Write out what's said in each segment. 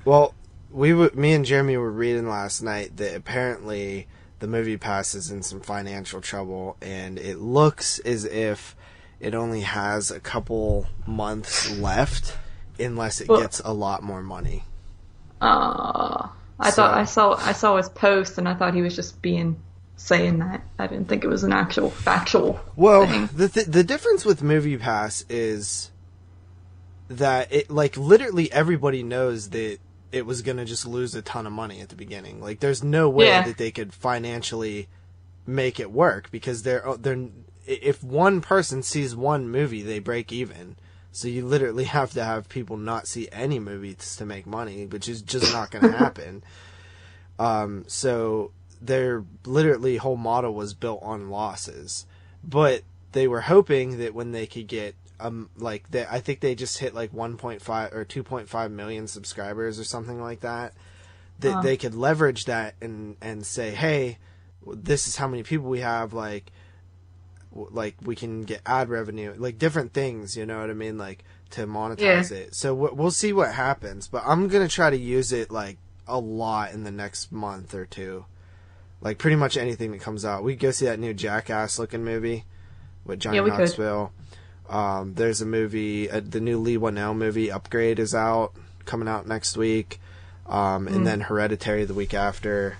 Well, me and Jeremy were reading last night that apparently the Movie Pass is in some financial trouble, and it looks as if it only has a couple months left unless it gets a lot more money. I saw his post, and I thought he was just saying that. I didn't think it was an actual factual thing. The difference with Movie Pass is that it, like, literally everybody knows that it was going to just lose a ton of money at the beginning. Like, there's no way that they could financially make it work, because if one person sees one movie, they break even. So you literally have to have people not see any movies to make money, which is just not going to happen. So their literally whole model was built on losses. But they were hoping that when they could get, I think they just hit like 1.5 or 2.5 million subscribers or something like that, that they could leverage that and say, hey, this is how many people we have, like we can get ad revenue, like different things, you know what I mean, like to monetize it. So we'll see what happens, but I'm gonna try to use it like a lot in the next month or two, like pretty much anything that comes out. We could go see that new Jackass looking movie with Johnny Knoxville. There's a movie, the new Lee Whannell movie Upgrade is coming out next week, and then Hereditary the week after,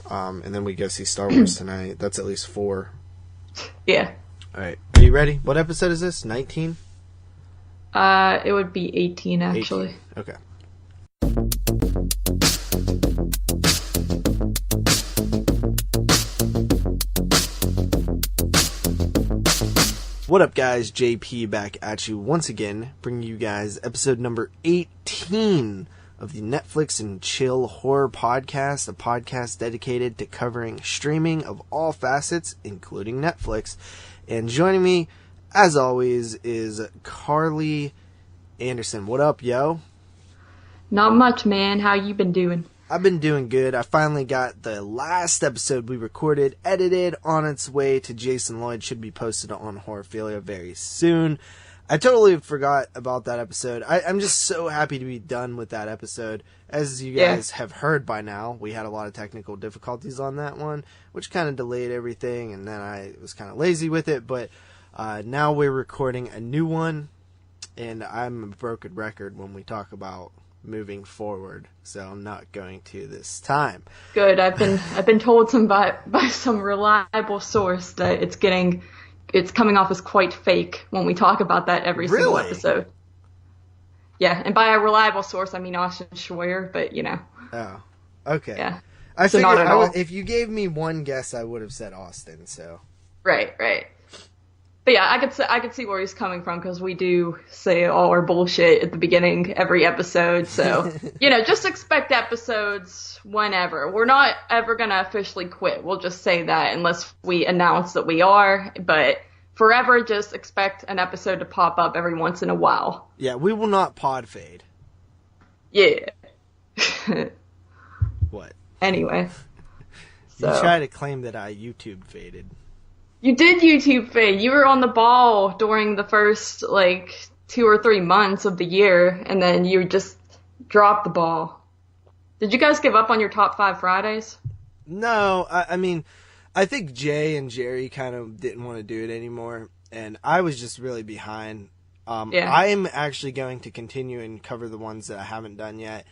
and then we go see Star Wars tonight. That's at least 4. Yeah. Alright, are you ready? What episode is this? 19? It would be 18, actually. 18. Okay. What up, guys? JP back at you once again, bringing you guys episode number 18 of the Netflix and Chill Horror Podcast, a podcast dedicated to covering streaming of all facets, including Netflix. And joining me, as always, is Carly Anderson. What up, yo? Not much, man. How you been doing? I've been doing good. I finally got the last episode we recorded edited, on its way to Jason Lloyd. Should be posted on Horrorphilia very soon. I totally forgot about that episode. I'm just so happy to be done with that episode. As you guys have heard by now, we had a lot of technical difficulties on that one, which kind of delayed everything, and then I was kind of lazy with it, but now we're recording a new one, and I'm a broken record when we talk about moving forward, so I'm not going to this time. Good. I've been told by some reliable source that it's coming off as quite fake when we talk about that every single episode. Yeah, and by a reliable source, I mean Austin Schroyer, but you know. Oh, okay. Yeah. I figured if you gave me one guess, I would have said Austin. So. Right. But yeah, I could see where he's coming from, because we do say all our bullshit at the beginning every episode. So just expect episodes whenever. We're not ever gonna officially quit. We'll just say that unless we announce that we are. But forever, just expect an episode to pop up every once in a while. Yeah, we will not pod fade. Yeah. What? Anyway. You try to claim that I YouTube faded. You did YouTube fade. You were on the ball during the first, 2 or 3 months of the year, and then you just dropped the ball. Did you guys give up on your top 5 Fridays? No, I mean, I think Jay and Jerry kind of didn't want to do it anymore, and I was just really behind. I'm actually going to continue and cover the ones that I haven't done yet.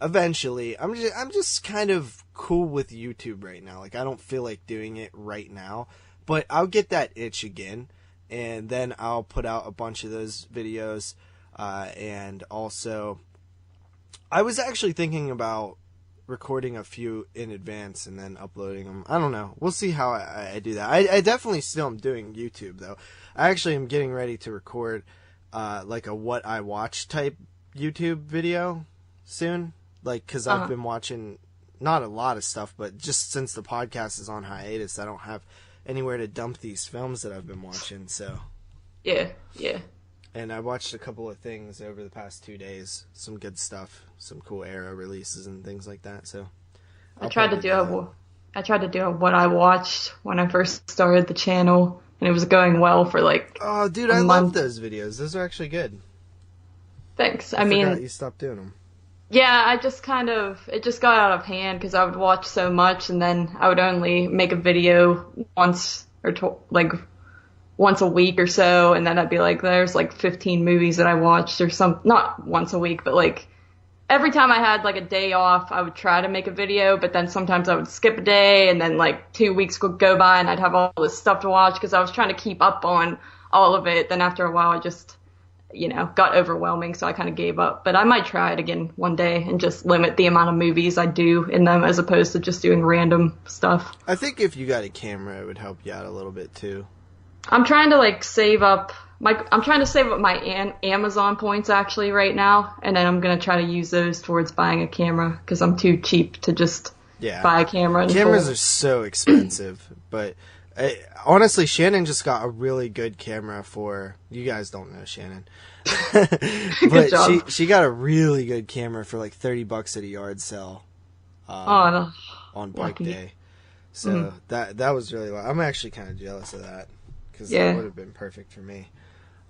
Eventually, I'm just kind of cool with YouTube right now. Like, I don't feel like doing it right now, but I'll get that itch again, and then I'll put out a bunch of those videos, and also, I was actually thinking about recording a few in advance and then uploading them. I don't know. We'll see how I do that. I definitely still am doing YouTube, though. I actually am getting ready to record a what I watch type YouTube video soon. Because I've been watching not a lot of stuff, but just since the podcast is on hiatus, I don't have anywhere to dump these films that I've been watching, so. Yeah. And I watched a couple of things over the past 2 days. Some good stuff. Some cool Arrow releases and things like that, so. I tried to do what I watched when I first started the channel, and it was going well for Oh, dude, I love those videos. Those are actually good. Thanks. I forgot you stopped doing them. Yeah, it just got out of hand because I would watch so much and then I would only make a video like once a week or so, and then I'd be like, there's like 15 movies that I watched or not once a week, but like every time I had like a day off, I would try to make a video, but then sometimes I would skip a day and then like 2 weeks would go by and I'd have all this stuff to watch because I was trying to keep up on all of it. Then after a while, I just, got overwhelming, so I kind of gave up. But I might try it again one day and just limit the amount of movies I do in them as opposed to just doing random stuff. I think if you got a camera, it would help you out a little bit too. I'm trying to like save up my Amazon points actually right now, and then I'm gonna try to use those towards buying a camera because I'm too cheap to just buy a camera. Cameras are so expensive, but honestly, Shannon just got a really good camera for. You guys don't know Shannon, but she got a really good camera for like $30 at a yard sale on Bike Day. So that was really. I'm actually kind of jealous of that because that would have been perfect for me.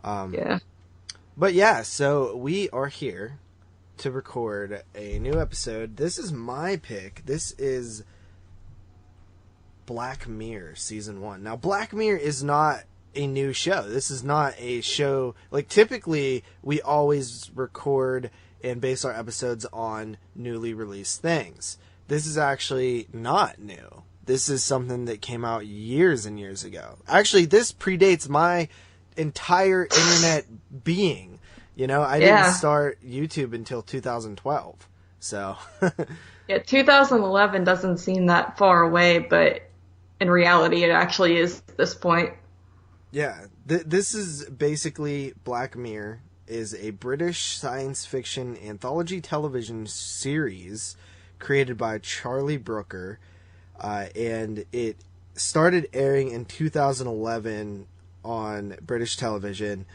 But yeah, so we are here to record a new episode. This is my pick. This is Black Mirror Season 1. Now, Black Mirror is not a new show. This is not a show... Like, typically, we always record and base our episodes on newly released things. This is actually not new. This is something that came out years and years ago. Actually, this predates my entire internet being. I didn't start YouTube until 2012. So. Yeah, 2011 doesn't seem that far away, but in reality, it actually is at this point. Yeah, this is basically Black Mirror is a British science fiction anthology television series created by Charlie Brooker, and it started airing in 2011 on British television,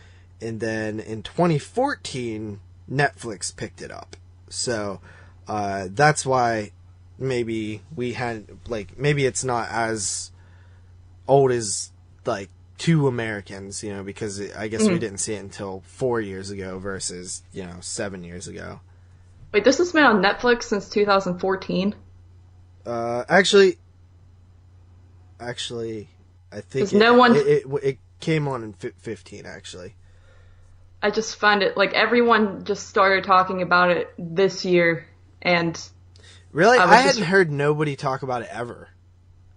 and then in 2014 Netflix picked it up. So that's why maybe maybe it's not as old as like to Americans, because I guess we didn't see it until 4 years ago versus 7 years ago. Wait, this has been on Netflix since 2014? Actually, I think it came on in 15, actually. I just find it, like, everyone just started talking about it this year, and... Really? I hadn't heard nobody talk about it ever.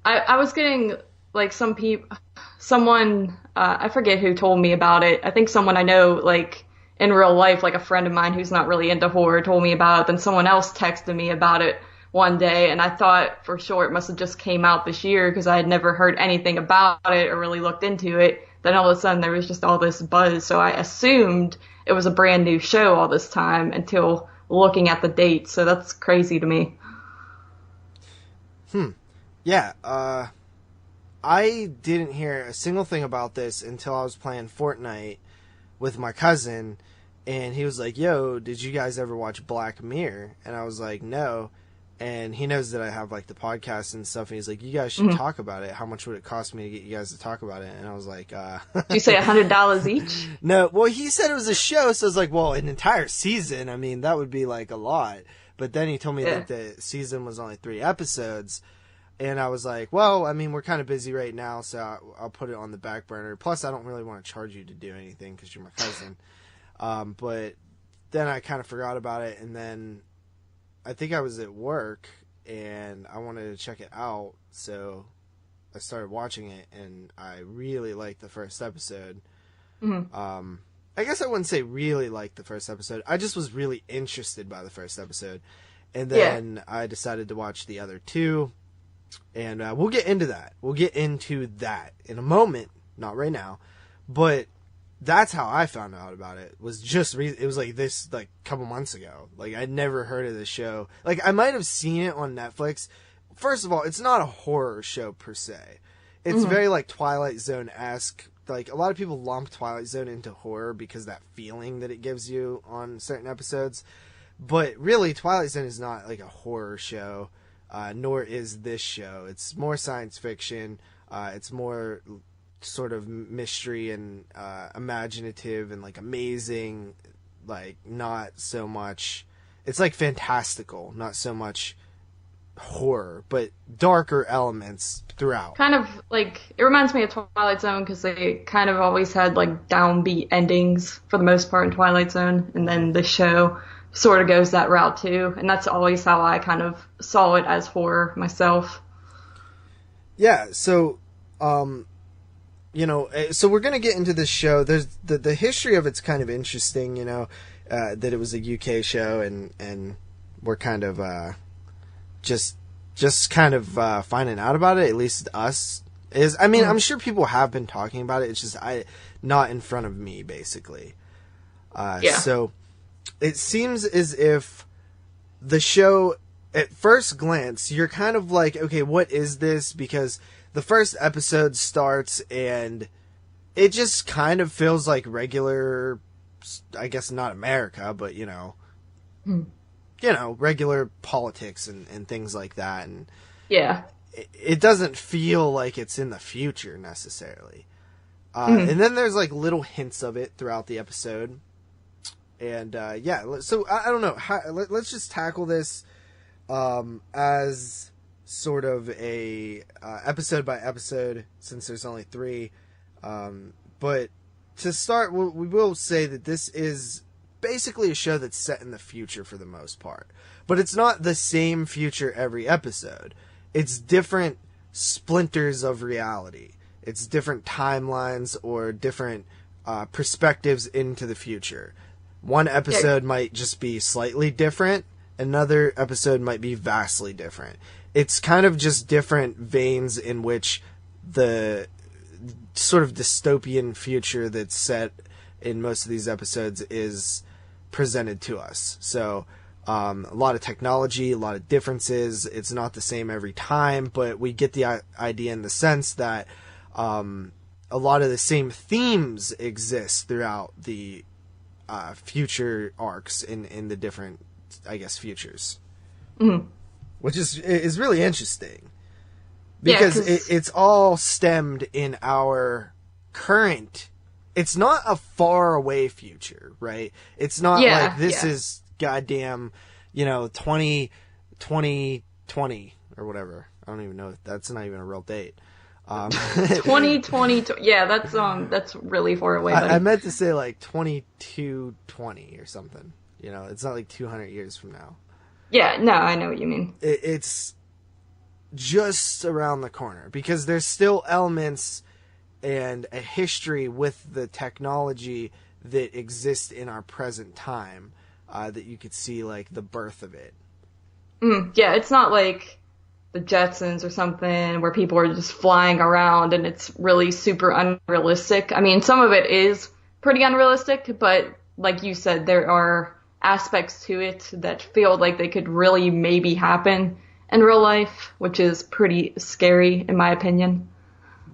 I was getting, like, someone, I forget who told me about it. I think someone I know, like, in real life, like a friend of mine who's not really into horror told me about it, then someone else texted me about it one day, and I thought for sure it must have just came out this year because I had never heard anything about it or really looked into it. Then all of a sudden there was just all this buzz, so I assumed it was a brand new show all this time until looking at the date, so that's crazy to me. Yeah, I didn't hear a single thing about this until I was playing Fortnite with my cousin, and he was like, yo, did you guys ever watch Black Mirror? And I was like, no. And he knows that I have like the podcast and stuff, and he's like, you guys should talk about it. How much would it cost me to get you guys to talk about it? And I was like, Did you say $100 each? No, well, he said it was a show, so I was like, well, an entire season, I mean, that would be like a lot. But then he told me that the season was only 3 episodes, and I was like, well, I mean, we're kind of busy right now, so I'll put it on the back burner. Plus, I don't really want to charge you to do anything because you're my cousin. But then I kind of forgot about it, and then I think I was at work, and I wanted to check it out, so I started watching it, and I really liked the first episode. I guess I wouldn't say really liked the first episode. I just was really interested by the first episode. And then I decided to watch the other 2. And we'll get into that. We'll get into that in a moment. Not right now. But that's how I found out about it. Was just it was like this, like, couple months ago. Like, I'd never heard of this show. Like, I might have seen it on Netflix. First of all, it's not a horror show per se. It's very, like, Twilight Zone-esque. Like, a lot of people lump Twilight Zone into horror because that feeling that it gives you on certain episodes. But really, Twilight Zone is not, like, a horror show. Nor is this show. It's more science fiction. It's more sort of mystery and imaginative and like amazing. Like, not so much. it's like fantastical, not so much horror, but darker elements throughout. Kind of like, it reminds me of Twilight Zone because they kind of always had like downbeat endings for the most part in Twilight Zone, and then the show sort of goes that route too, and that's always how I kind of saw it as horror myself. Yeah, so so we're gonna get into this show. There's the history of it's kind of interesting, that it was a UK show, and we're kind of just kind of finding out about it, at least us. I'm sure people have been talking about it. It's just not in front of me, basically. So it seems as if the show, at first glance, you're kind of like, okay, what is this? Because the first episode starts and it just kind of feels like regular, I guess not America, but regular politics and things like that. And yeah, it doesn't feel like it's in the future necessarily. And then there's like little hints of it throughout the episode. And so I don't know. Let's just tackle this as sort of a episode by episode, since there's only 3. But to start, we will say that this is basically a show that's set in the future for the most part. But it's not the same future every episode. It's different splinters of reality. It's different timelines or different perspectives into the future. One episode might just be slightly different. Another episode might be vastly different. It's kind of just different veins in which the sort of dystopian future that's set in most of these episodes is presented to us. So a lot of technology, a lot of differences. It's not the same every time, but we get the idea in the sense that a lot of the same themes exist throughout the future arcs in the different, I guess, futures. Mm-hmm. Which is really interesting. Because it's all stemmed in our current... It's not a far away future, right? It's not like this is goddamn, 2020 or whatever. I don't even know. That's not even a real date. 2020. Yeah, that's really far away. I meant to say like 2220 or something. It's not like 200 years from now. Yeah, no, I know what you mean. It's just around the corner because there's still elements and a history with the technology that exists in our present time that you could see like the birth of it. Yeah, it's not like the Jetsons or something where people are just flying around and it's really super unrealistic. I mean, some of it is pretty unrealistic, but like you said, there are aspects to it that feel like they could really maybe happen in real life, which is pretty scary in my opinion.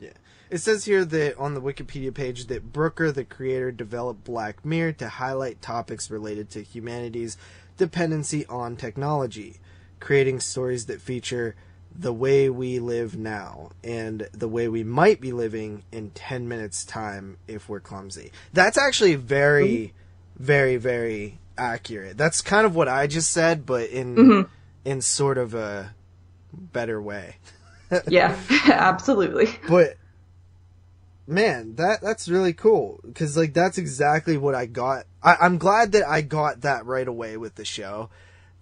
Yeah. It says here that on the Wikipedia page that Brooker, the creator, developed Black Mirror to highlight topics related to humanity's dependency on technology, creating stories that feature the way we live now and the way we might be living in 10 minutes time if we're clumsy. That's actually very, very, very accurate. That's kind of what I just said, but in sort of a better way. Yeah, absolutely. But man, that's really cool because like that's exactly what I got. I'm glad that I got that right away with the show.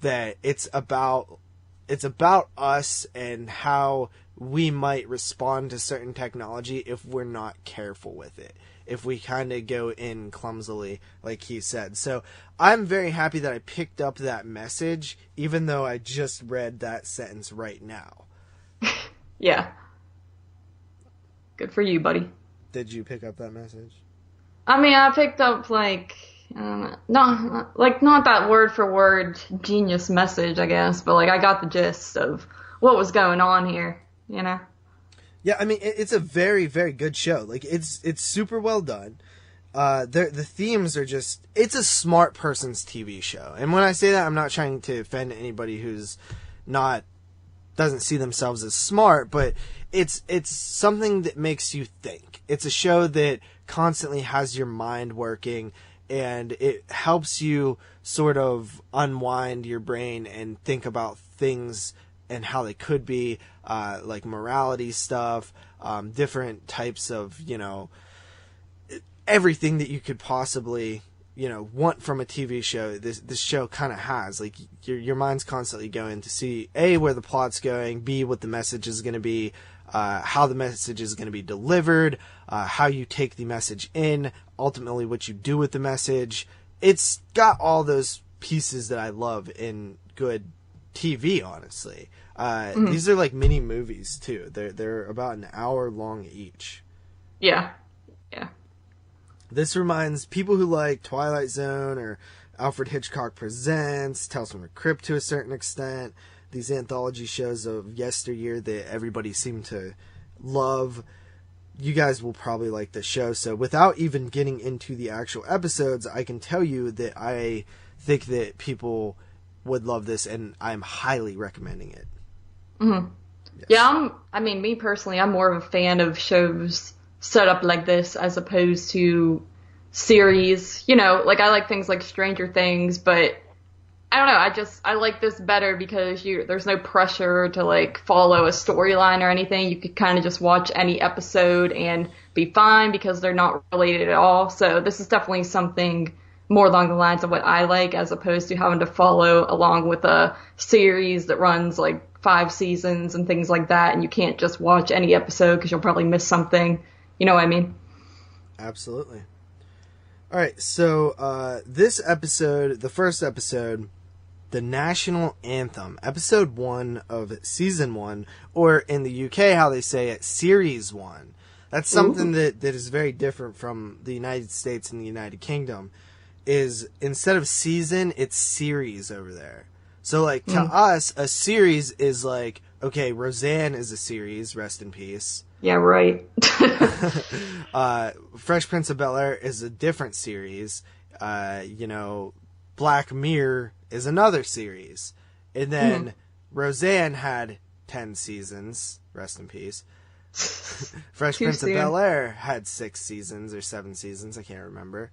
That it's about us and how we might respond to certain technology if we're not careful with it. If we kind of go in clumsily, like he said. So I'm very happy that I picked up that message, even though I just read that sentence right now. Yeah. Good for you, buddy. Did you pick up that message? I mean, I picked up not that word for word genius message, I guess, but I got the gist of what was going on here, Yeah, I mean, it's a very, very good show. It's super well done. The themes are just... It's a smart person's TV show. And when I say that, I'm not trying to offend anybody who's doesn't see themselves as smart, but it's something that makes you think. It's a show that constantly has your mind working, and it helps you sort of unwind your brain and think about things and how they could be, like morality stuff, different types of, everything that you could possibly, want from a TV show. This show kind of has, like, your mind's constantly going to see A, where the plot's going, B, what the message is going to be, how the message is going to be delivered, how you take the message in, ultimately what you do with the message. It's got all those pieces that I love in good TV, honestly. These are like mini movies too. They're about an hour long each. Yeah. This reminds people who like Twilight Zone or Alfred Hitchcock Presents, Tales from the Crypt to a certain extent, these anthology shows of yesteryear that everybody seemed to love. You guys will probably like the show. So without even getting into the actual episodes, I can tell you that I think that people would love this, and I'm highly recommending it. Mm-hmm. Yes. Yeah, me personally, I'm more of a fan of shows set up like this as opposed to series. Like, I like things like Stranger Things, but I don't know, I like this better because there's no pressure to like follow a storyline or anything. You could kind of just watch any episode and be fine because they're not related at all. So this is definitely something more along the lines of what I like, as opposed to having to follow along with a series that runs like 5 seasons and things like that, and you can't just watch any episode because you'll probably miss something. You know what I mean? Absolutely. All right, so this episode, the first episode, the National Anthem, episode 1 of season 1, or in the UK, how they say it, series 1. That's something that is very different from the United States and the United Kingdom, is instead of season, it's series over there. So, like, to us, a series is like, okay, Roseanne is a series, rest in peace. Yeah, right. Fresh Prince of Bel-Air is a different series. Black Mirror is another series. And then Roseanne had 10 seasons, rest in peace. Fresh Prince of Bel-Air had 6 seasons or 7 seasons, I can't remember.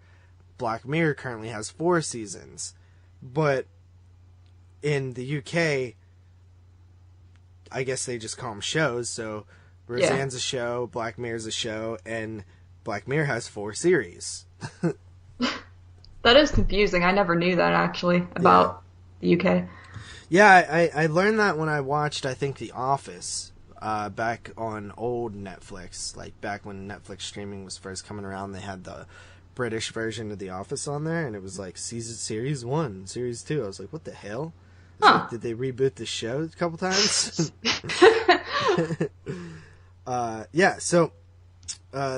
Black Mirror currently has 4 seasons. But in the UK, I guess they just call them shows, so Roseanne's a show, Black Mirror's a show, and Black Mirror has 4 series. That is confusing. I never knew that, actually, about the UK. Yeah, I learned that when I watched, I think, The Office, back on old Netflix. Like, back when Netflix streaming was first coming around, they had the British version of The Office on there, and it was like series 1, series 2. I was like, what the hell? Like, did they reboot the show a couple times? So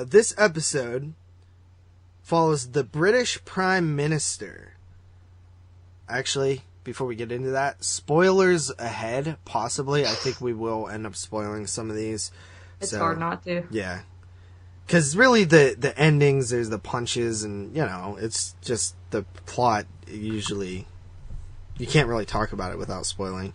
this episode follows the British Prime Minister. Actually, before we get into that, spoilers ahead, possibly. I think we will end up spoiling some of these. It's hard not to. Yeah. Because really the endings, there's the punches, and, it's just the plot usually. You can't really talk about it without spoiling.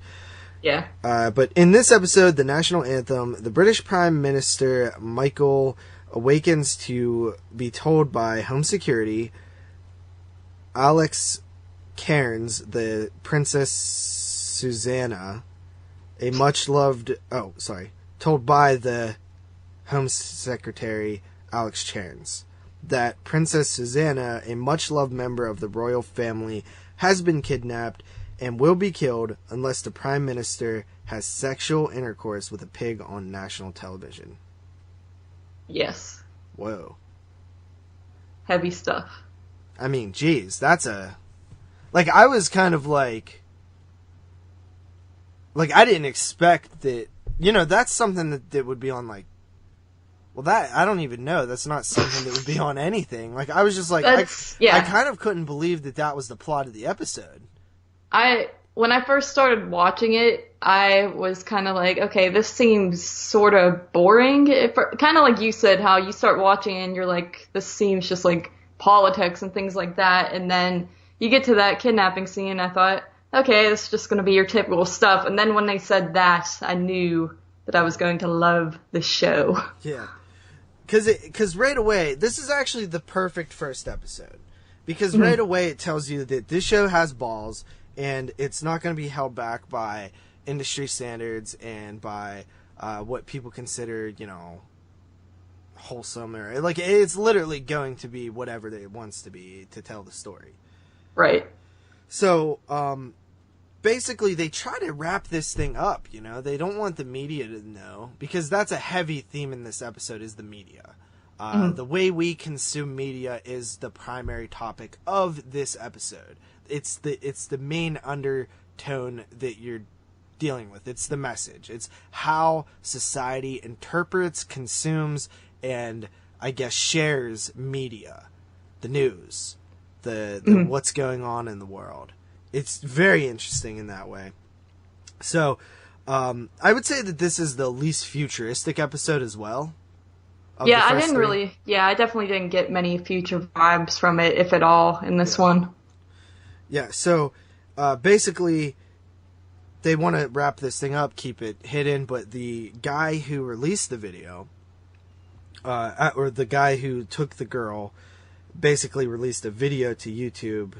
Yeah. But in this episode, the National Anthem, the British Prime Minister, Michael, awakens to be told by Home Security, Alex Cairns, the Princess Susanna, told by the Home Secretary, Alex Cairns, that Princess Susanna, a much-loved member of the royal family, has been kidnapped and will be killed unless the Prime Minister has sexual intercourse with a pig on national television. Yes. Whoa. Heavy stuff. I mean, geez, that's I was kind of like, I didn't expect that, that's something that would be on, like, well, that, I don't even know. That's not something that would be on anything. Like, I was just like, I kind of couldn't believe that was the plot of the episode. When I first started watching it, I was kind of like, okay, this seems sort of boring. Kind of like you said, how you start watching and you're like, this seems just like politics and things like that. And then you get to that kidnapping scene, I thought, okay, this is just going to be your typical stuff. And then when they said that, I knew that I was going to love the show. Yeah. Because right away, this is actually the perfect first episode. Because right away it tells you that this show has balls, and it's not going to be held back by industry standards and by what people consider, wholesome, or like it's literally going to be whatever it wants to be to tell the story. Right. So, basically they try to wrap this thing up, they don't want the media to know, because that's a heavy theme in this episode, is the media. The way we consume media is the primary topic of this episode. It's the main undertone that you're dealing with. It's the message. It's how society interprets, consumes, and I guess shares media, the news, the what's going on in the world. It's very interesting in that way. So, I would say that this is the least futuristic episode as well. Yeah, I definitely didn't get many future vibes from it, if at all, in this one. Yeah, so basically they want to wrap this thing up, keep it hidden, but the guy who released the video, or the guy who took the girl, basically released a video to YouTube,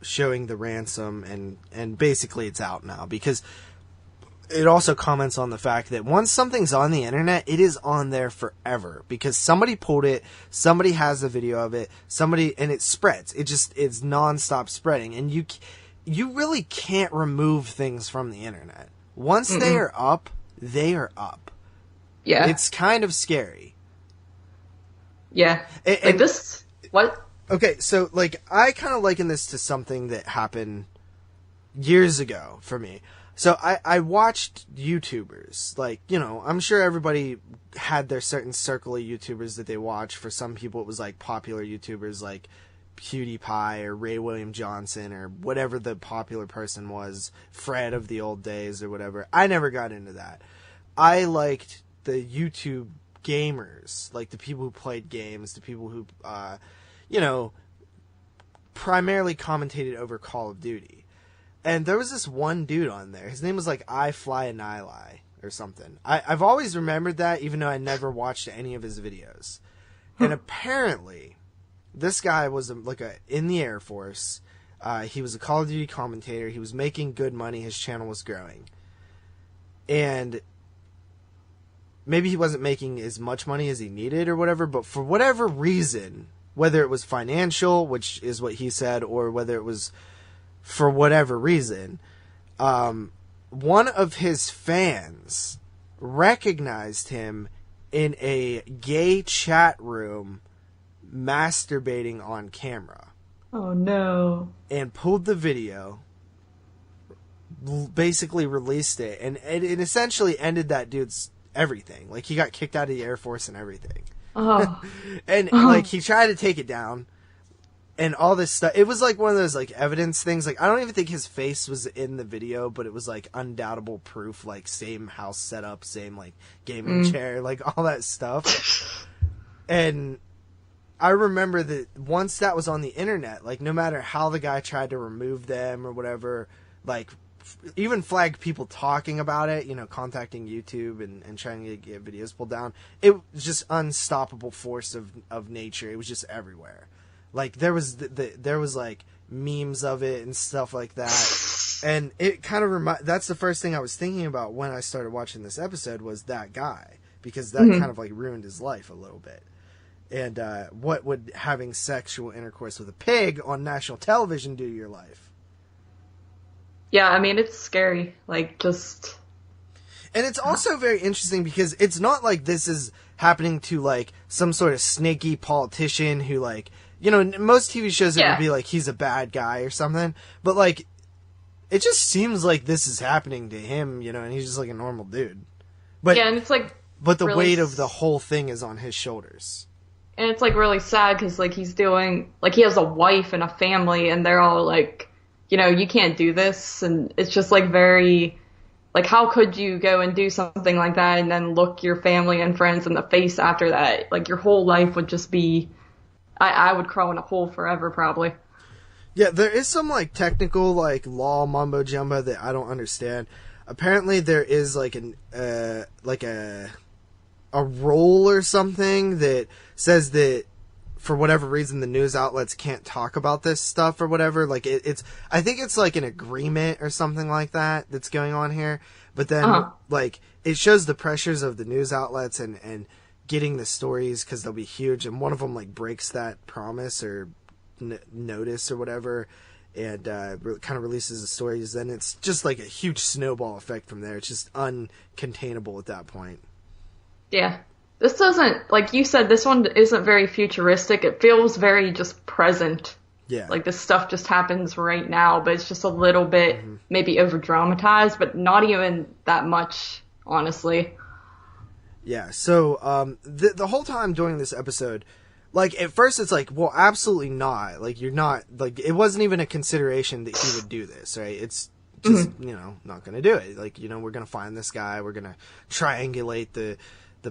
showing the ransom, and basically it's out now, because it also comments on the fact that once something's on the internet, it is on there forever, because somebody pulled it, somebody has a video of it, and it spreads. It's nonstop spreading, and you really can't remove things from the internet. Once they are up, they are up. Yeah. It's kind of scary. Yeah. And this, what? Okay, so, I kind of liken this to something that happened years ago for me. So I watched YouTubers, I'm sure everybody had their certain circle of YouTubers that they watch. For some people it was popular YouTubers like PewDiePie or Ray William Johnson or whatever the popular person was, Fred of the old days or whatever. I never got into that. I liked the YouTube gamers, like the people who played games, the people who, primarily commentated over Call of Duty. And there was this one dude on there. His name was I Fly Annihili or something. I've always remembered that, even though I never watched any of his videos. And apparently, this guy was in the Air Force. He was a Call of Duty commentator. He was making good money. His channel was growing. And maybe he wasn't making as much money as he needed or whatever, but for whatever reason, whether it was financial, which is what he said, or whether it was for whatever reason, one of his fans recognized him in a gay chat room masturbating on camera. Oh no. And pulled the video, basically released it, and it essentially ended that dude's everything. He got kicked out of the Air Force and everything. Oh. And he tried to take it down. And all this stuff, it was one of those evidence things. I don't even think his face was in the video, but it was undoubtable proof, same house setup, same gaming chair, all that stuff. And I remember that once that was on the internet, no matter how the guy tried to remove them or whatever, even flag people talking about it, contacting YouTube and trying to get videos pulled down, it was just unstoppable force of nature. It was just everywhere. There was there was memes of it and stuff like that, and it kind of that's the first thing I was thinking about when I started watching this episode, was that guy, because that kind of ruined his life a little bit. And what would having sexual intercourse with a pig on national television do to your life? Yeah, I mean, it's scary. Just... And it's also very interesting because it's not like this is happening to, some sort of snaky politician who, most TV shows it would be he's a bad guy or something. But, it just seems like this is happening to him, and he's just, a normal dude. But, yeah, and it's, but the really weight of the whole thing is on his shoulders. And it's, really sad because, he's doing... he has a wife and a family, and they're all, you can't do this. And it's just, very... how could you go and do something like that and then look your family and friends in the face after that? Your whole life would just be... I would crawl in a hole forever, probably. Yeah, there is some, technical, law mumbo-jumbo that I don't understand. Apparently there is, a rule or something that says that for whatever reason, the news outlets can't talk about this stuff or whatever. Like I think it's like an agreement or something like that that's going on here. But then like it shows the pressures of the news outlets and getting the stories because they'll be huge. And one of them like breaks that promise or notice or whatever, and kind of releases the stories. Then it's just like a huge snowball effect from there. It's just uncontainable at that point. Yeah. This doesn't, like you said, this one isn't very futuristic. It feels very just present. Yeah. Like this stuff just happens right now, but it's just a little bit maybe over dramatized, but not even that much, honestly. Yeah. So the whole time during this episode, like at first it's like, well, absolutely not. Like you're not, like it wasn't even a consideration that he would do this, right? It's just, not going to do it. Like, we're going to find this guy. We're going to triangulate the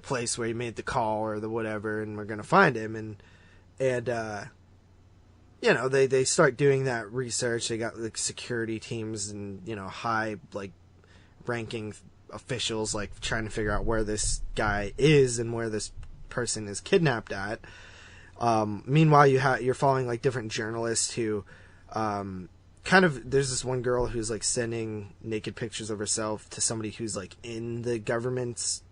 place where he made the call or the whatever, and we're going to find him. And they start doing that research. They got like security teams and, high like ranking officials, like trying to figure out where this guy is and where this person is kidnapped at. Meanwhile, you're following like different journalists who, there's this one girl who's like sending naked pictures of herself to somebody who's like in the government's,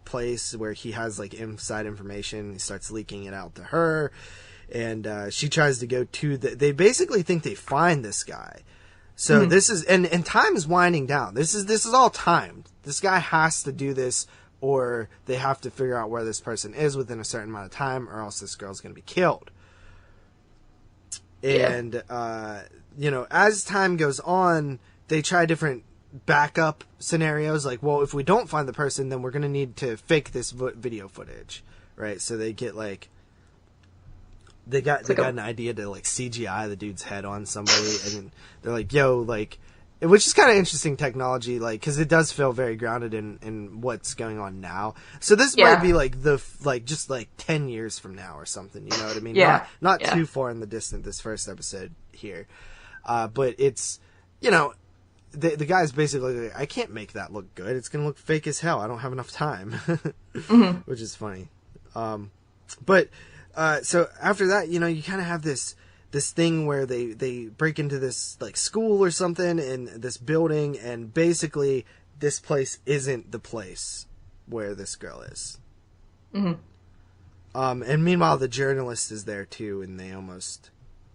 place where he has like inside information. He starts leaking it out to her, and she tries to go to they basically think they find this guy. So this is, and time is winding down. This is all timed. This guy has to do this, or they have to figure out where this person is within a certain amount of time, or else this girl's going to be killed. Yeah. And, as time goes on, they try different backup scenarios. Like, well, if we don't find the person, then we're going to need to fake this video footage, right? So they get like, they got an idea to like CGI the dude's head on somebody, and they're like, yo, like, which is kind of interesting technology, like, because it does feel very grounded in what's going on now. So this might be like just like 10 years from now or something, you know what I mean? Yeah. Not too far in the distance, this first episode here. But it's, the guy's basically like, I can't make that look good. It's going to look fake as hell. I don't have enough time. Which is funny. But so after that, you kind of have this thing where they break into this like school or something in this building, and basically this place isn't the place where this girl is. And meanwhile the journalist is there too, and they almost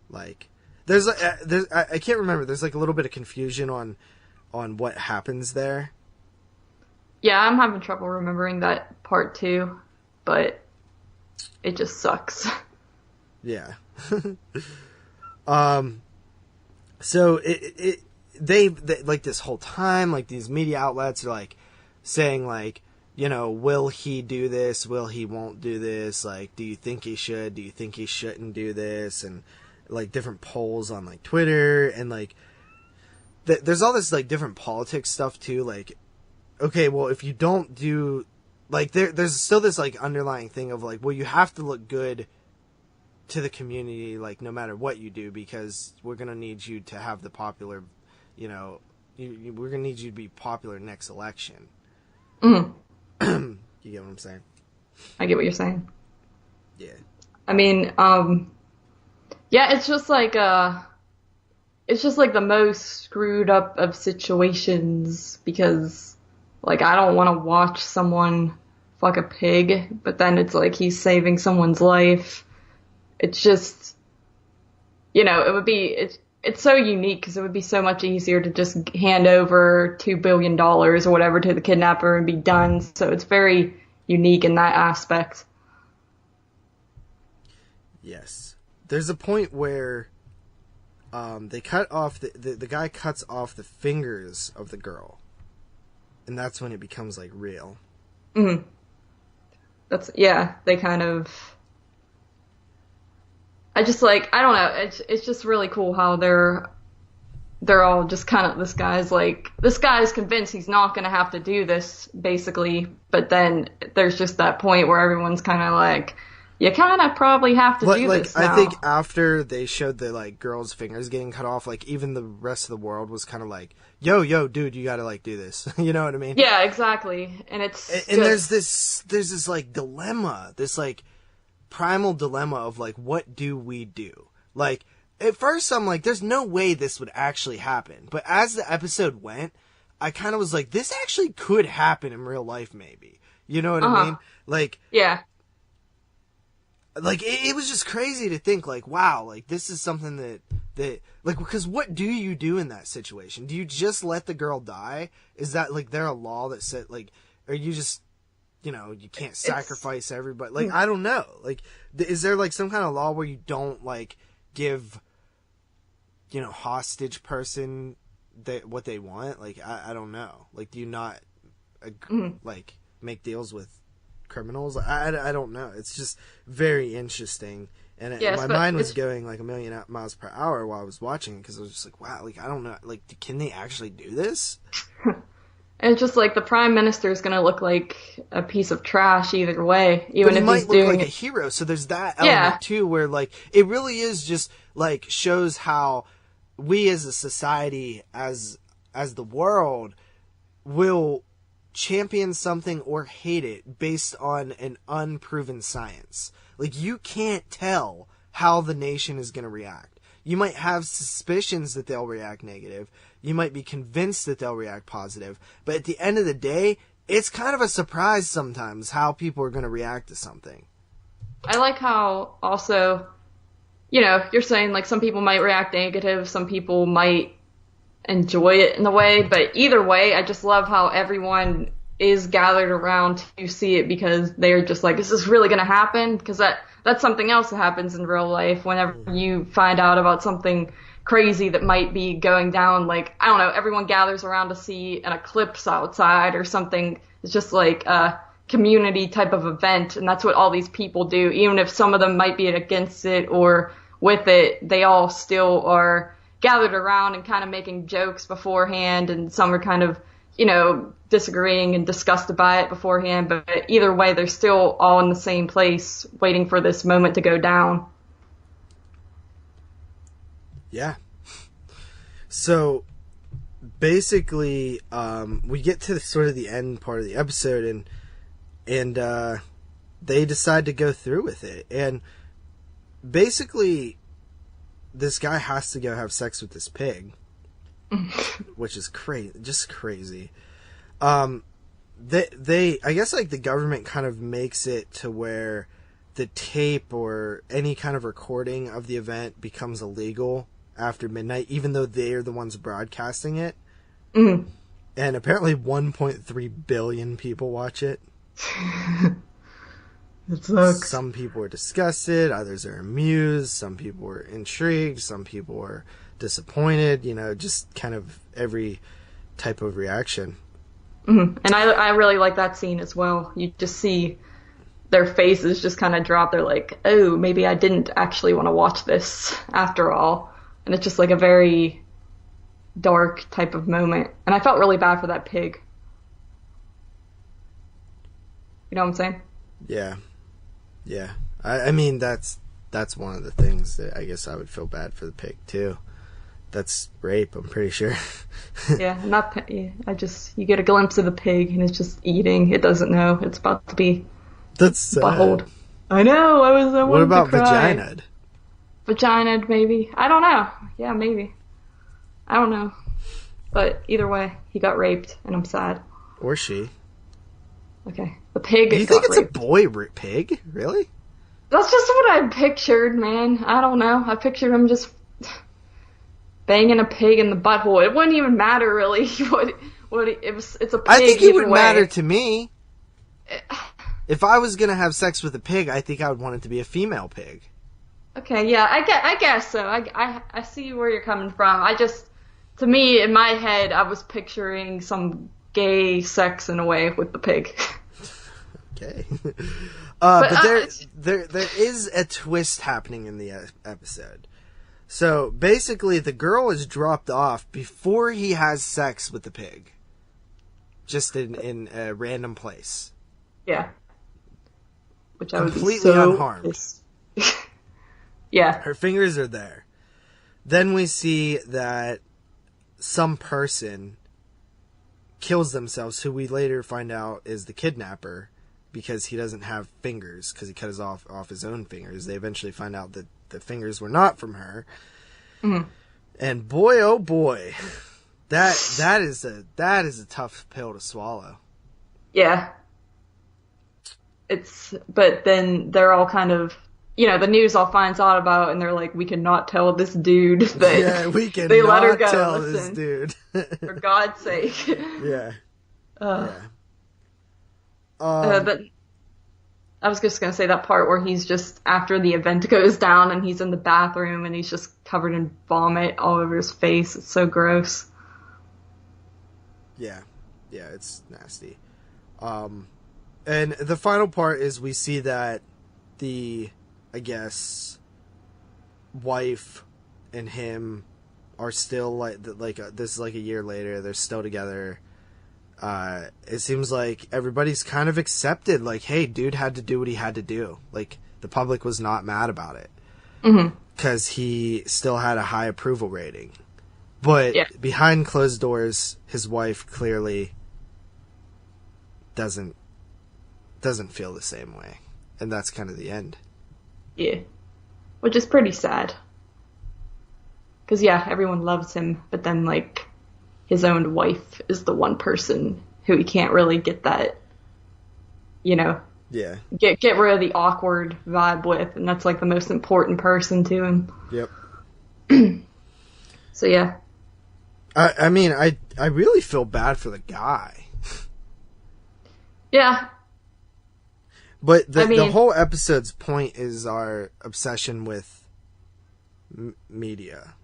like there's I can't remember, there's like a little bit of confusion on what happens there. Yeah, I'm having trouble remembering that part too, but it just sucks. Yeah. So they like this whole time, like these media outlets are like saying like, will he do this? Will he won't do this? Like, do you think he should? Do you think he shouldn't do this? And like different polls on like Twitter, and like there's all this like different politics stuff too. Like, okay, well, if you don't do like there's still this like underlying thing of like, well, you have to look good to the community, like no matter what you do, because we're gonna need you to have the popular, we're gonna need you to be popular next election. You get what I'm saying? I get what you're saying. Yeah. I mean, yeah, it's just like the most screwed up of situations, because like I don't want to watch someone fuck a pig, but then it's like he's saving someone's life. It's just, it would be, it's so unique because it would be so much easier to just hand over $2 billion or whatever to the kidnapper and be done. So it's very unique in that aspect. Yes. There's a point where they cut off, the guy cuts off the fingers of the girl. And that's when it becomes like real. They kind of... I just like, I don't know, it's just really cool how they're all just kind of, this guy's convinced he's not going to have to do this, basically, but then there's just that point where everyone's kind of like, you kind of probably have to do this now. I think after they showed the like girl's fingers getting cut off, like even the rest of the world was kind of like, yo, dude, you got to like do this. You know what I mean? Yeah, exactly. And there's this like dilemma, this like primal dilemma of, like, what do we do? Like, at first I'm like, there's no way this would actually happen. But as the episode went, I kind of was like, this actually could happen in real life, maybe. You know what I mean? Like, yeah. Like, it was just crazy to think, like, wow, like, this is something that, like, because what do you do in that situation? Do you just let the girl die? Is that, like, there a law that said, like, or you just, you know, you can't sacrifice everybody? Like, I don't know. Like, is there, like, some kind of law where you don't, like, give, you know, hostage person what they want? Like, I don't know. Like, do you not, like, make deals with criminals? I don't know. It's just very interesting. And my mind was going, like, 1,000,000 miles per hour while I was watching it, because I was just like, wow, like, I don't know. Like, can they actually do this? And it's just like the prime minister is going to look like a piece of trash either way, even if he's doing like a hero. So there's that element too, where, like, it really is just, like, shows how we as a society, as the world, will champion something or hate it based on an unproven science. Like, you can't tell how the nation is going to react. You might have suspicions that they'll react negative. You might be convinced that they'll react positive. But at the end of the day, it's kind of a surprise sometimes how people are going to react to something. I like how also, you know, you're saying, like, some people might react negative, some people might enjoy it in a way, but either way, I just love how everyone is gathered around to see it, because they're just like, is this really going to happen? Because that's something else that happens in real life. Whenever you find out about something crazy that might be going down, like, I don't know, everyone gathers around to see an eclipse outside or something. It's just like a community type of event, and that's what all these people do. Even if some of them might be against it or with it, they all still are gathered around and kind of making jokes beforehand, and some are kind of, you know, disagreeing and disgusted by it beforehand, but either way, they're still all in the same place waiting for this moment to go down. Yeah. So basically, we get to sort of the end part of the episode, and they decide to go through with it. And basically, this guy has to go have sex with this pig, which is just crazy. They I guess, like, the government kind of makes it to where the tape or any kind of recording of the event becomes illegal after midnight, even though they are the ones broadcasting it. And apparently 1.3 billion people watch it. It sucks. Some people are disgusted, others are amused, some people are intrigued, some people are disappointed, you know, just kind of every type of reaction. And I really like that scene as well. You just see their faces just kind of drop. They're like, oh, maybe I didn't actually want to watch this after all. And it's just like a very dark type of moment. And I felt really bad for that pig. You know what I'm saying? Yeah. Yeah. I mean, that's one of the things that I guess I would feel bad for the pig, too. That's rape, I'm pretty sure. Yeah, you get a glimpse of the pig, and it's just eating. It doesn't know it's about to be butthole. I know, I what about to cry. vagina? Vagina, maybe. I don't know. Yeah, maybe. I don't know. But either way, he got raped, and I'm sad. Or she. Okay. The pig Do you think it's raped. A boy pig? Really? That's just what I pictured, man. I don't know. I pictured him just banging a pig in the butthole. It wouldn't even matter, really. It's a pig. I think it would matter to me. If I was going to have sex with a pig, I think I would want it to be a female pig. Okay, yeah, I guess so. I see where you're coming from. To me, in my head, I was picturing some gay sex in a way with the pig. Okay. But there is a twist happening in the episode. So basically, the girl is dropped off before he has sex with the pig. Just in a random place. Yeah. Which I completely unharmed. Yeah. Her fingers are there. Then we see that some person kills themselves, who we later find out is the kidnapper, because he doesn't have fingers, because he cut off his own fingers. They eventually find out that the fingers were not from her. Mm-hmm. And boy, oh boy, that is a tough pill to swallow. Yeah. But then they're all kind of, the news all finds out about it, and they're like, we cannot tell this dude that we can they let her go. Tell Listen, this dude. For God's sake. Yeah. But I was just going to say that part where he's just, after the event goes down and he's in the bathroom and he's just covered in vomit all over his face. It's so gross. Yeah, it's nasty. And the final part is we see that the, I guess, wife and him are still this is like a year later. They're still together. It seems like everybody's kind of accepted, like, hey, dude had to do what he had to do. Like, the public was not mad about it. Mm-hmm. Because he still had a high approval rating. But behind closed doors, his wife clearly doesn't feel the same way. And that's kind of the end. Yeah. Which is pretty sad. Because, everyone loves him, but then, like, his own wife is the one person who he can't really get that, get rid of the awkward vibe with, and that's, like, the most important person to him. Yep. So, yeah. I mean, I really feel bad for the guy. Yeah. But the whole episode's point is our obsession with media.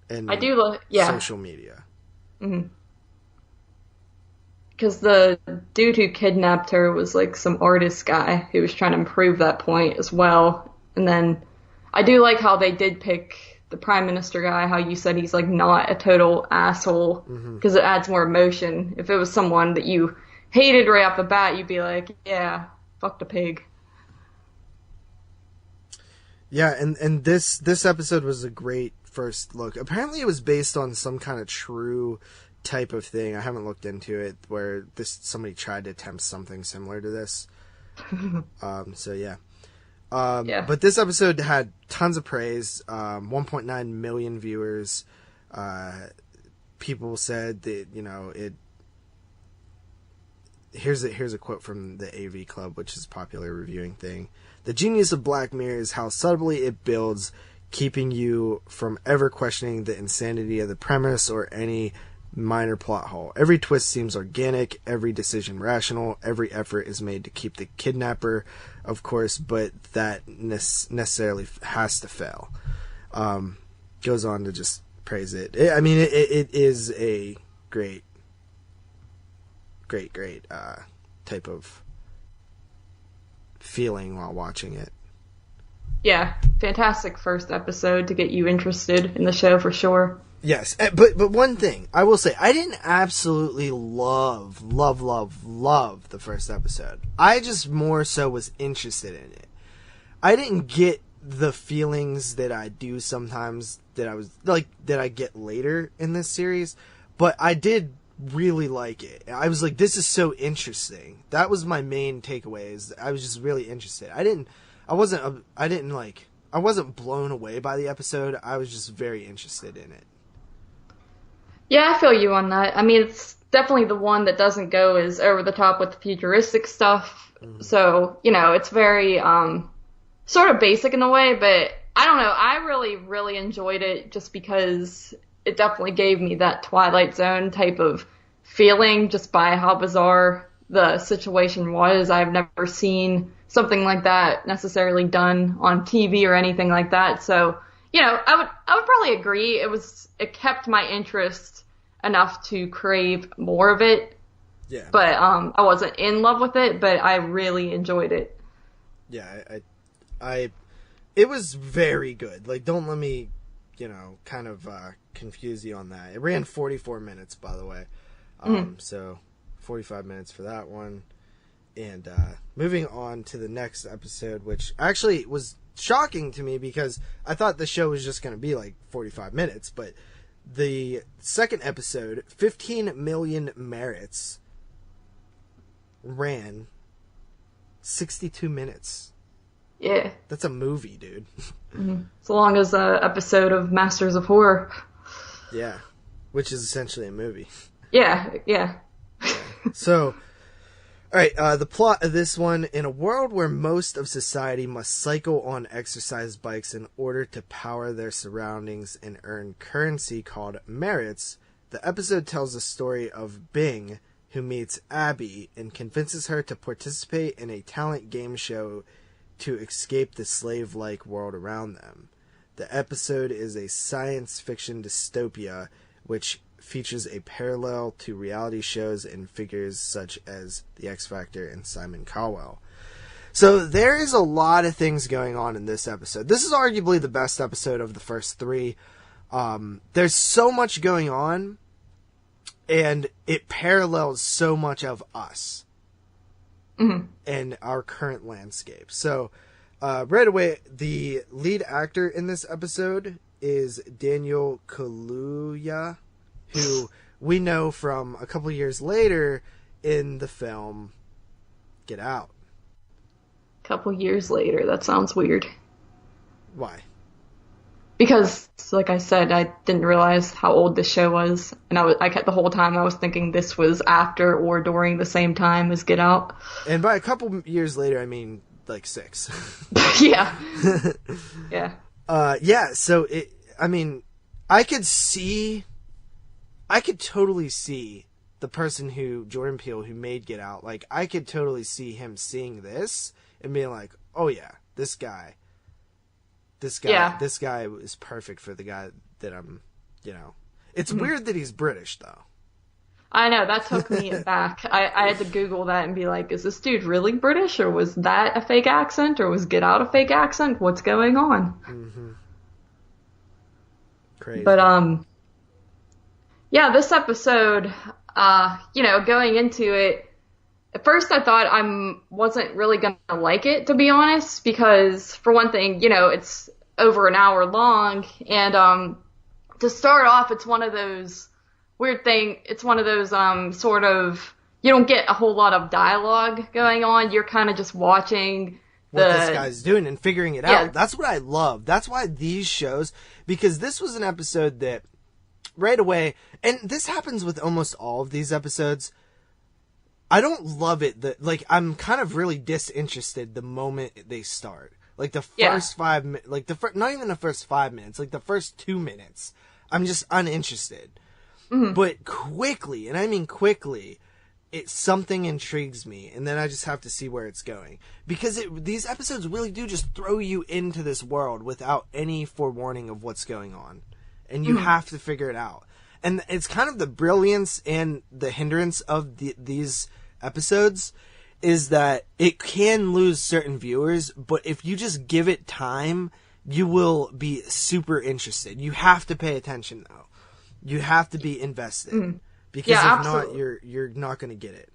And I do social media. Mm-hmm. Because the dude who kidnapped her was like some artist guy who was trying to prove that point as well. And then I do like how they did pick the prime minister guy, how you said he's like not a total asshole, because it adds more emotion. If it was someone that you hated right off the bat, you'd be like, yeah, fuck the pig. Yeah, and this episode was a great first look. Apparently it was based on some kind of true type of thing. I haven't looked into it, where somebody tried to attempt something similar to this. So yeah. But this episode had tons of praise. 1.9 million viewers. People said that, it. Here's a quote from the AV Club, which is a popular reviewing thing. The genius of Black Mirror is how subtly it builds, keeping you from ever questioning the insanity of the premise or any minor plot hole. Every twist seems organic, every decision rational, every effort is made to keep the kidnapper, of course, but that necessarily has to fail. Goes on to just praise it. It is a great type of feeling while watching it. Yeah, fantastic first episode to get you interested in the show for sure. Yes, but one thing I will say, I didn't absolutely love the first episode. I just more so was interested in it. I didn't get the feelings that I do sometimes that I get later in this series, but I did really like it. I was like, this is so interesting. That was my main takeaway, is I was just really interested. I wasn't blown away by the episode. I was just very interested in it. Yeah, I feel you on that. I mean, it's definitely the one that doesn't go as over the top with the futuristic stuff. Mm-hmm. So, it's very sort of basic in a way, but I don't know. I really, really enjoyed it just because it definitely gave me that Twilight Zone type of feeling just by how bizarre the situation was. I've never seen something like that necessarily done on TV or anything like that. So, I would probably agree. It kept my interest enough to crave more of it. Yeah. But I wasn't in love with it, but I really enjoyed it. Yeah, it was very good. Like, don't let me, kind of confuse you on that. It ran 44 minutes, by the way. So 45 minutes for that one. And moving on to the next episode, which actually was shocking to me because I thought the show was just going to be like 45 minutes, but the second episode, 15 Million Merits, ran 62 minutes. Yeah. That's a movie, dude. Mm-hmm. As long as an episode of Masters of Horror. Yeah. Which is essentially a movie. Yeah. So, alright, the plot of this one: in a world where most of society must cycle on exercise bikes in order to power their surroundings and earn currency called merits, the episode tells the story of Bing, who meets Abby and convinces her to participate in a talent game show to escape the slave-like world around them. The episode is a science fiction dystopia which features a parallel to reality shows and figures such as The X Factor and Simon Cowell. So there is a lot of things going on in this episode. This is arguably the best episode of the first three. There's so much going on, and it parallels so much of us and our current landscape. So right away, the lead actor in this episode is Daniel Kaluuya, who we know from a couple years later in the film Get Out. A couple years later, that sounds weird. Why? Because, like I said, I didn't realize how old this show was, and I kept the whole time I was thinking this was after or during the same time as Get Out. And by a couple years later, I mean like 6. Yeah. Yeah. Yeah. So I could totally see the person Jordan Peele, who made Get Out, like, I could totally see him seeing this and being like, oh yeah, this guy is perfect for the guy that I'm, It's weird that he's British, though. I know, that took me back. I had to Google that and be like, is this dude really British, or was that a fake accent, or was Get Out a fake accent? What's going on? Mm-hmm. Crazy. But, yeah, this episode, going into it, at first I thought I wasn't really going to like it, to be honest, because, for one thing, it's over an hour long, and to start off, it's one of those weird thing. It's one of those sort of, you don't get a whole lot of dialogue going on. You're kind of just watching what this guy's doing and figuring it out. That's what I love. That's why these shows, because this was an episode that right away, and this happens with almost all of these episodes, I don't love it that, like, I'm kind of really disinterested the moment they start. Like the first 5 minutes, like not even the first 5 minutes, like the first 2 minutes, I'm just uninterested. Mm-hmm. But quickly, and I mean quickly, something intrigues me, and then I just have to see where it's going. Because these episodes really do just throw you into this world without any forewarning of what's going on. And you have to figure it out. And it's kind of the brilliance and the hindrance of these episodes is that it can lose certain viewers, but if you just give it time, you will be super interested. You have to pay attention, though. You have to be invested. Because if not, you're not going to get it.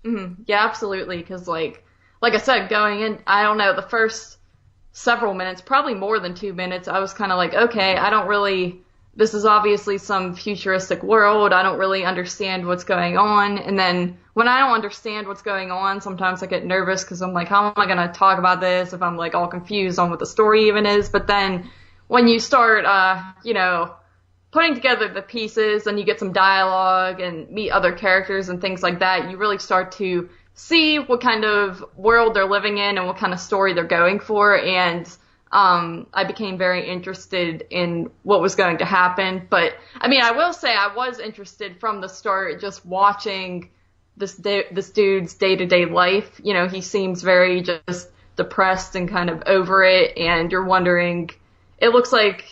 Mm-hmm. Yeah, absolutely. Because like I said, going in, I don't know, the first several minutes, probably more than 2 minutes, I was kind of like, okay, this is obviously some futuristic world. I don't really understand what's going on. And then when I don't understand what's going on, sometimes I get nervous because I'm like, how am I going to talk about this if I'm like all confused on what the story even is? But then when you start, putting together the pieces and you get some dialogue and meet other characters and things like that, you really start to see what kind of world they're living in and what kind of story they're going for. And I became very interested in what was going to happen. But, I will say I was interested from the start just watching this dude's day-to-day life. He seems very just depressed and kind of over it, and you're wondering, it looks like,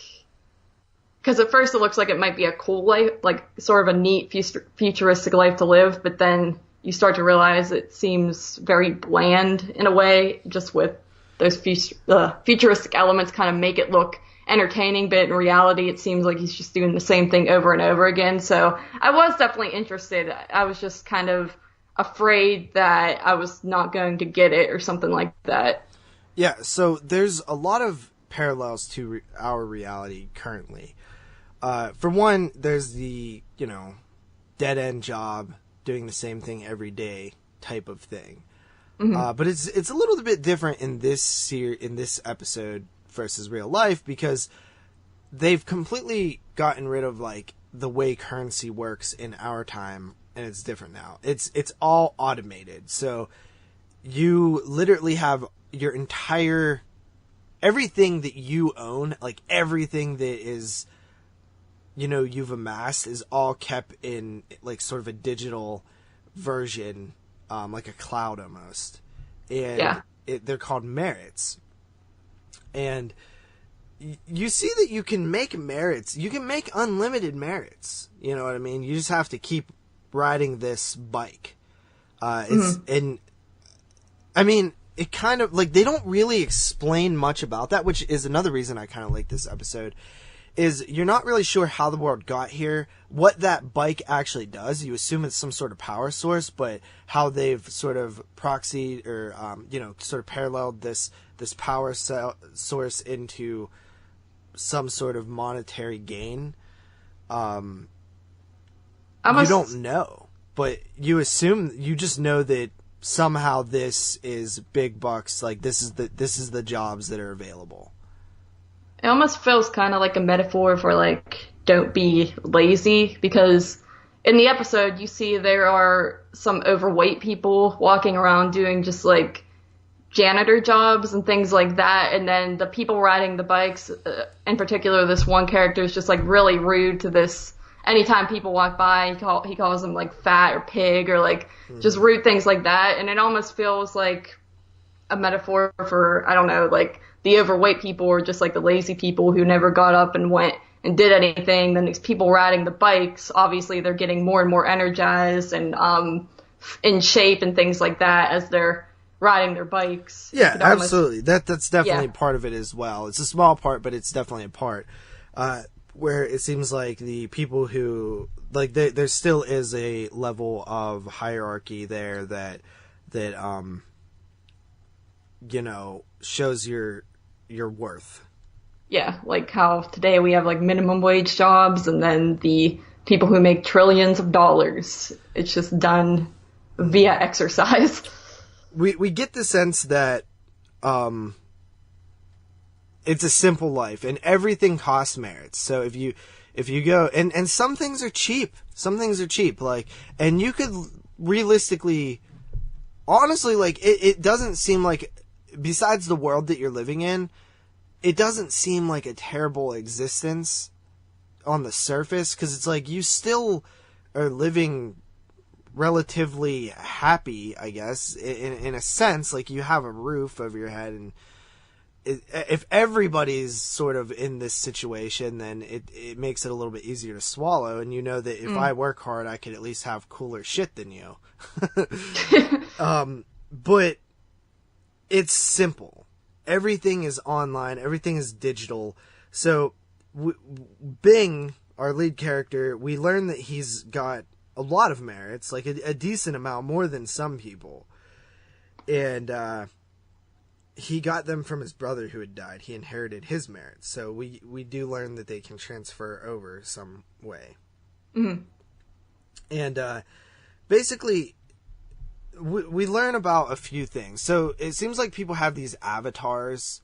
because at first it looks like it might be a cool life, like sort of a neat futuristic life to live, but then you start to realize it seems very bland in a way, just with those futuristic elements kind of make it look entertaining, but in reality it seems like he's just doing the same thing over and over again. So I was definitely interested. I was just kind of afraid that I was not going to get it or something like that. Yeah, so there's a lot of parallels to our reality currently. For one, there's the, dead-end job, doing the same thing every day, type of thing. Mm-hmm. But it's a little bit different in this episode versus real life, because they've completely gotten rid of like the way currency works in our time, and it's different now. It's all automated. So you literally have your entire everything that you own, like everything that is, you've amassed, is all kept in like sort of a digital version, like a cloud almost. And they're called merits. And you see that you can make merits. You can make unlimited merits. You know what I mean? You just have to keep riding this bike. And I mean, it kind of like, they don't really explain much about that, which is another reason I kind of like this episode, is you're not really sure how the world got here, what that bike actually does. You assume it's some sort of power source, but how they've sort of proxied or, sort of paralleled this power source into some sort of monetary gain. You don't know, but you just know that somehow this is big bucks. Like this is the jobs that are available. It almost feels kind of like a metaphor for like, don't be lazy, because in the episode you see there are some overweight people walking around doing just like janitor jobs and things like that, and then the people riding the bikes, in particular this one character, is just like really rude to this. Anytime people walk by, he calls them like fat or pig or like just rude things like that, and it almost feels like a metaphor for, I don't know, like the overweight people or just like the lazy people who never got up and went and did anything. Then these people riding the bikes, obviously they're getting more and more energized and in shape and things like that as they're riding their bikes. Yeah, absolutely. That's definitely part of it as well. It's a small part, but it's definitely a part. Where it seems like the people who, like, there still is a level of hierarchy there that shows your worth. Yeah, like how today we have like minimum wage jobs, and then the people who make trillions of dollars. It's just done via exercise. We get the sense that it's a simple life, and everything costs merits. So if you go, and some things are cheap. Some things are cheap, like, and you could realistically, honestly, like, it doesn't seem like, besides the world that you're living in, it doesn't seem like a terrible existence on the surface, because it's like you still are living relatively happy, I guess, in a sense. Like, you have a roof over your head, and if everybody's sort of in this situation, then it makes it a little bit easier to swallow, and you know that if I work hard, I could at least have cooler shit than you. But it's simple. Everything is online. Everything is digital. So Bing, our lead character, we learn that he's got a lot of merits, like a decent amount, more than some people. And he got them from his brother who had died. He inherited his merits. So we do learn that they can transfer over some way. Mm-hmm. And basically, we learn about a few things. So it seems like people have these avatars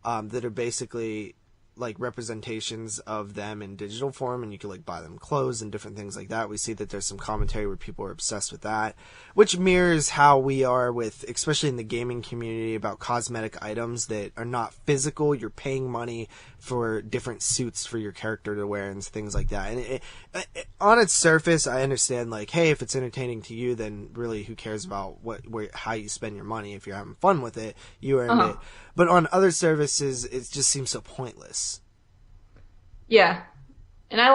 that are basically like representations of them in digital form, and you can like buy them clothes and different things like that. We see that there's some commentary where people are obsessed with that, which mirrors how we are with, especially in the gaming community, about cosmetic items that are not physical. You're paying money for different suits for your character to wear and things like that. And on its surface, I understand, like, hey, if it's entertaining to you, then really who cares about how you spend your money? If you're having fun with it, you earned it. But on other services, it just seems so pointless. Yeah, and I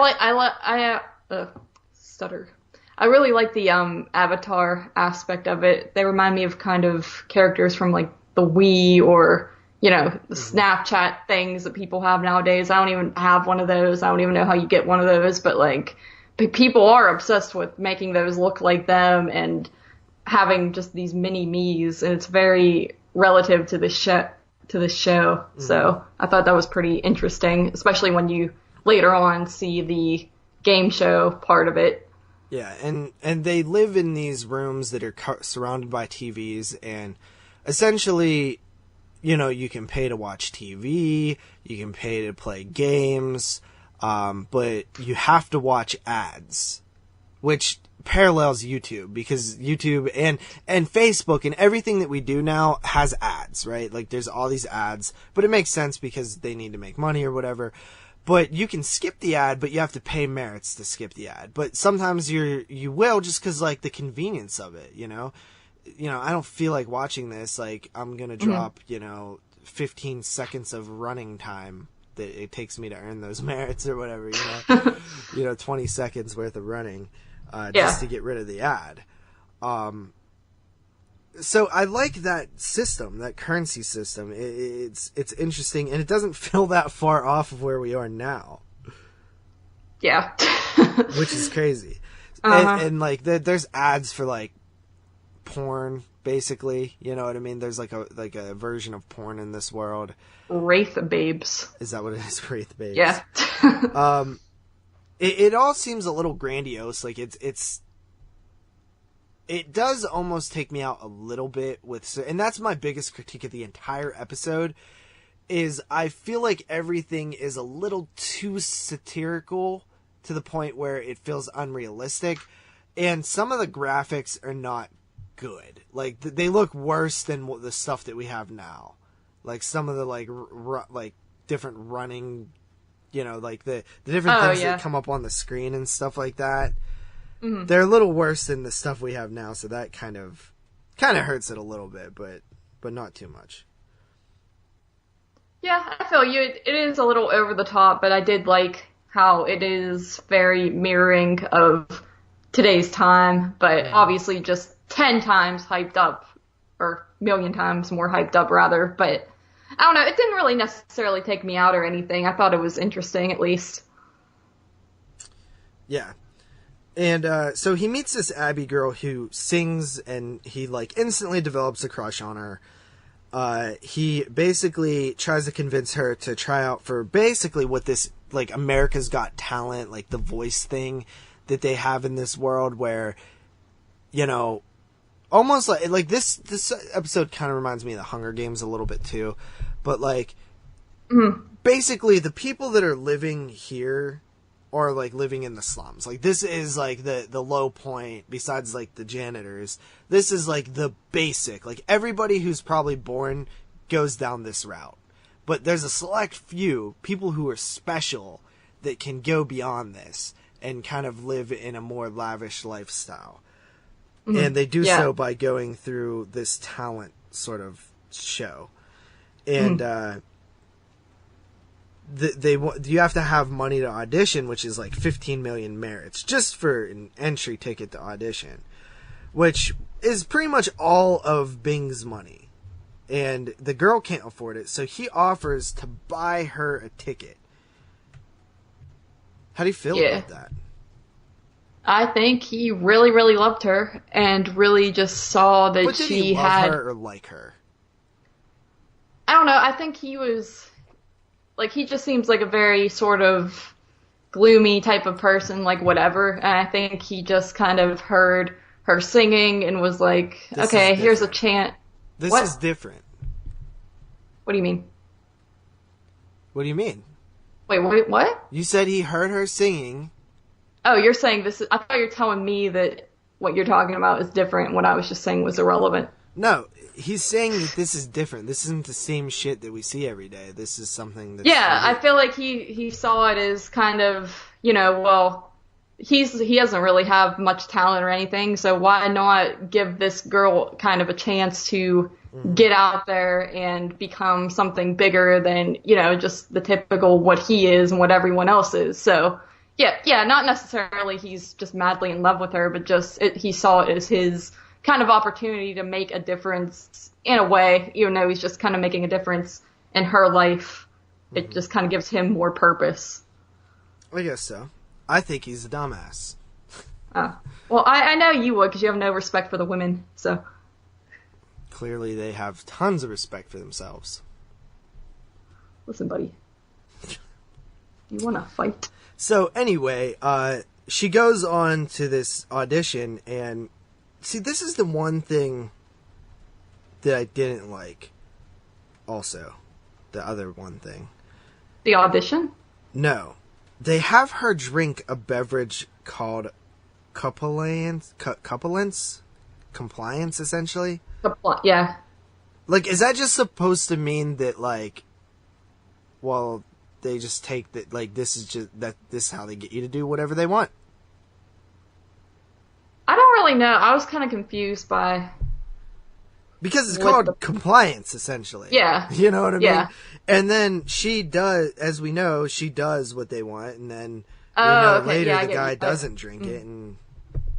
really like the avatar aspect of it. They remind me of kind of characters from like the Wii or, the Snapchat things that people have nowadays. I don't even have one of those. I don't even know how you get one of those, but like people are obsessed with making those look like them and having just these mini me's, and it's very relative to the show. So I thought that was pretty interesting, especially when you later on see the game show part of it. Yeah, and they live in these rooms that are surrounded by TVs, and essentially, you know, you can pay to watch TV, you can pay to play games, but you have to watch ads, which parallels YouTube, because YouTube and Facebook and everything that we do now has ads, right? Like, there's all these ads, but it makes sense because they need to make money or whatever. But you can skip the ad, but you have to pay merits to skip the ad. But sometimes you will, just because, like, the convenience of it, you know? You know, I don't feel like watching this. Like, I'm going to drop, 15 seconds of running time that it takes me to earn those merits or whatever, you know? 20 seconds worth of running just to get rid of the ad. So I like that system, that currency system. It's interesting, and it doesn't feel that far off of where we are now. Yeah. Which is crazy. And like, there's ads for, like, porn, basically. You know what I mean? There's like a version of porn in this world. Wraith babes. Is that what it is? Wraith babes. Yeah. It all seems a little grandiose. Like, it does almost take me out a little bit and that's my biggest critique of the entire episode, is I feel like everything is a little too satirical to the point where it feels unrealistic, and some of the graphics are not good. Like, they look worse than the stuff that we have now. Like, some of the, like, like different running, like the different things that come up on the screen and stuff like that. Mm-hmm. They're a little worse than the stuff we have now, so that kind of hurts it a little bit, but not too much. Yeah, I feel you. It is a little over the top, but I did like how it is very mirroring of today's time, but obviously just 10 times hyped up, or a million times more hyped up, rather. But I don't know, it didn't really necessarily take me out or anything. I thought it was interesting, at least. Yeah. And so he meets this Abby girl who sings, and he, like, instantly develops a crush on her. He basically tries to convince her to try out for basically what this, like, America's Got Talent, like, the voice thing that they have in this world, where, almost like this episode kind of reminds me of the Hunger Games a little bit too. But, like, basically the people that are living here or, like, living in the slums. Like, this is, like, the low point, besides, like, the janitors. This is, like, the basic. Like, everybody who's probably born goes down this route. But there's a select few people who are special that can go beyond this and kind of live in a more lavish lifestyle. Mm-hmm. And they do so by going through this talent sort of show. And, you have to have money to audition, which is like 15 million merits just for an entry ticket to audition, which is pretty much all of Bing's money. And the girl can't afford it, so he offers to buy her a ticket. How do you feel about that? I think he really, really loved her and really just saw that did she he love had her or like her? I don't know. I think he was like, he just seems like a very sort of gloomy type of person, like whatever. And I think he just kind of heard her singing and was like, okay, here's a chant. This is different. What do you mean? What do you mean? Wait, what? You said he heard her singing. Oh, you're saying this is... I thought you were telling me that what you're talking about is different. What I was just saying was irrelevant. No, he's saying that this is different. This isn't the same shit that we see every day. This is something that's... Yeah, I feel like he saw it as kind of, well, he doesn't really have much talent or anything, so why not give this girl kind of a chance to get out there and become something bigger than, just the typical what he is and what everyone else is. So, yeah, not necessarily he's just madly in love with her, but just he saw it as his kind of opportunity to make a difference in a way, even though he's just kind of making a difference in her life. It just kind of gives him more purpose. I guess so. I think he's a dumbass. Oh. Well, I know you would, because you have no respect for the women, so... Clearly they have tons of respect for themselves. Listen, buddy. You want to fight? So, anyway, she goes on to this audition, and see, this is the one thing that I didn't like. Also, the other one thing. The audition? No. They have her drink a beverage called Compliance, essentially. Yeah. Like, is that just supposed to mean that, like, well, they just take that, like, this is how they get you to do whatever they want? I don't really know. I was kind of confused by... Because it's called compliance, essentially. Yeah. You know what I mean? And then she does, as we know, she does what they want, and then later the guy doesn't drink it, and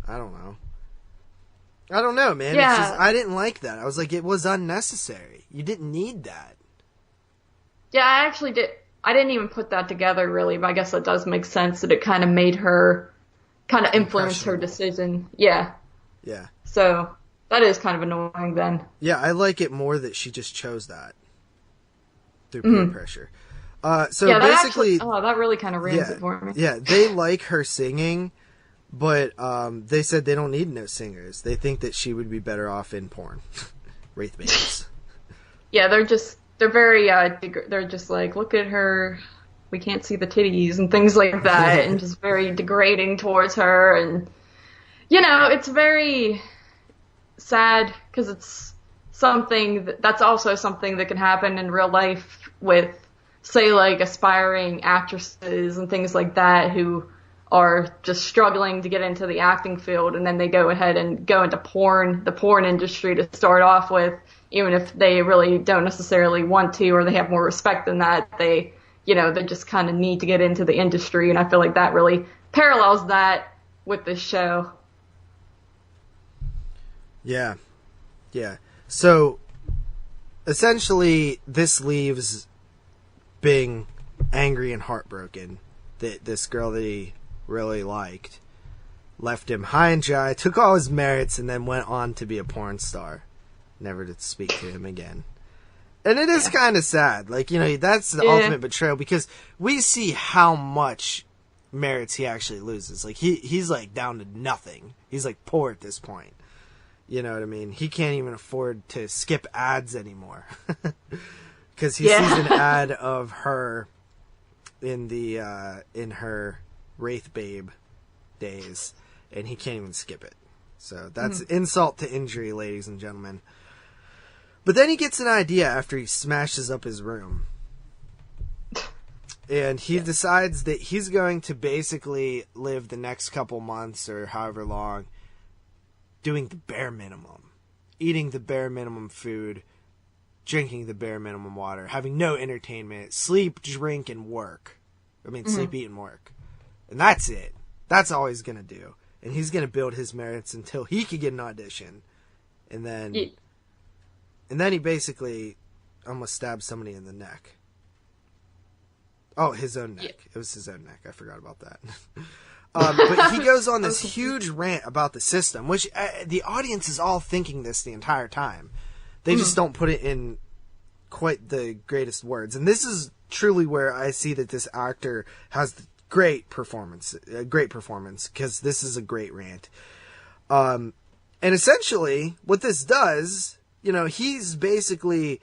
I don't know. I don't know, man. Yeah. It's just, I didn't like that. I was like, it was unnecessary. You didn't need that. Yeah, I actually did. I didn't even put that together, really, but I guess that does make sense that it kind of made her, kind of influenced her decision. Yeah. Yeah. So... that is kind of annoying then. Yeah, I like it more that she just chose that through peer pressure. So yeah, basically... that really kind of ruins it for me. Yeah, they like her singing, but they said they don't need no singers. They think that she would be better off in porn. Wraith babies. Yeah, they're very, they're just like, look at her, we can't see the titties and things like that, and just very degrading towards her, and, it's very... sad because it's something that's also something that can happen in real life with, say, like aspiring actresses and things like that who are just struggling to get into the acting field, and then they go ahead and go into the porn industry to start off with, even if they really don't necessarily want to, or they have more respect than that. They just kind of need to get into the industry, and I feel like that really parallels that with this show. Yeah. Yeah. So, essentially, this leaves Bing angry and heartbroken that this girl that he really liked left him high and dry, took all his merits, and then went on to be a porn star. Never to speak to him again. And it is kind of sad. Like, that's the ultimate betrayal, because we see how much merits he actually loses. Like, he's, like, down to nothing. He's, like, poor at this point. You know what I mean? He can't even afford to skip ads anymore. Because he sees an ad of her in her Wraith Babe days, and he can't even skip it. So that's insult to injury, ladies and gentlemen. But then he gets an idea after he smashes up his room. And he decides that he's going to basically live the next couple months or however long doing the bare minimum, eating the bare minimum food, drinking the bare minimum water, having no entertainment, sleep, drink, and work. Sleep, eat, and work. And that's it. That's all he's going to do. And he's going to build his merits until he could get an audition. And then he basically almost stabbed somebody in the neck. Oh, his own neck. It was his own neck. I forgot about that. But he goes on this huge rant about the system, which the audience is all thinking this the entire time. They just don't put it in quite the greatest words. And this is truly where I see that this actor has a great performance, because this is a great rant. And essentially, what this does, he's basically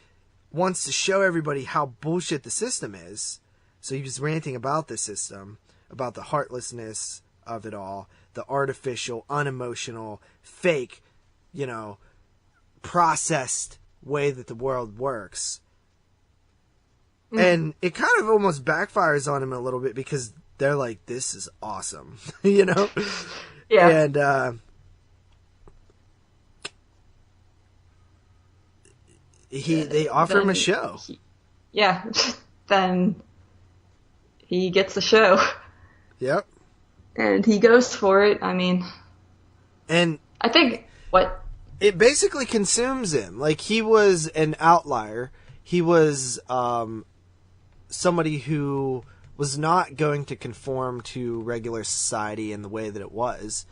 wants to show everybody how bullshit the system is. So he's ranting about the system, about the heartlessness of it all, the artificial, unemotional, fake, processed way that the world works. And it kind of almost backfires on him a little bit, because they're like, this is awesome, Yeah. And, they offer him a show. Then he gets a show. Yep. And he goes for it. And I think what it basically consumes him. Like, he was an outlier. He was somebody who was not going to conform to regular society in the way that it was.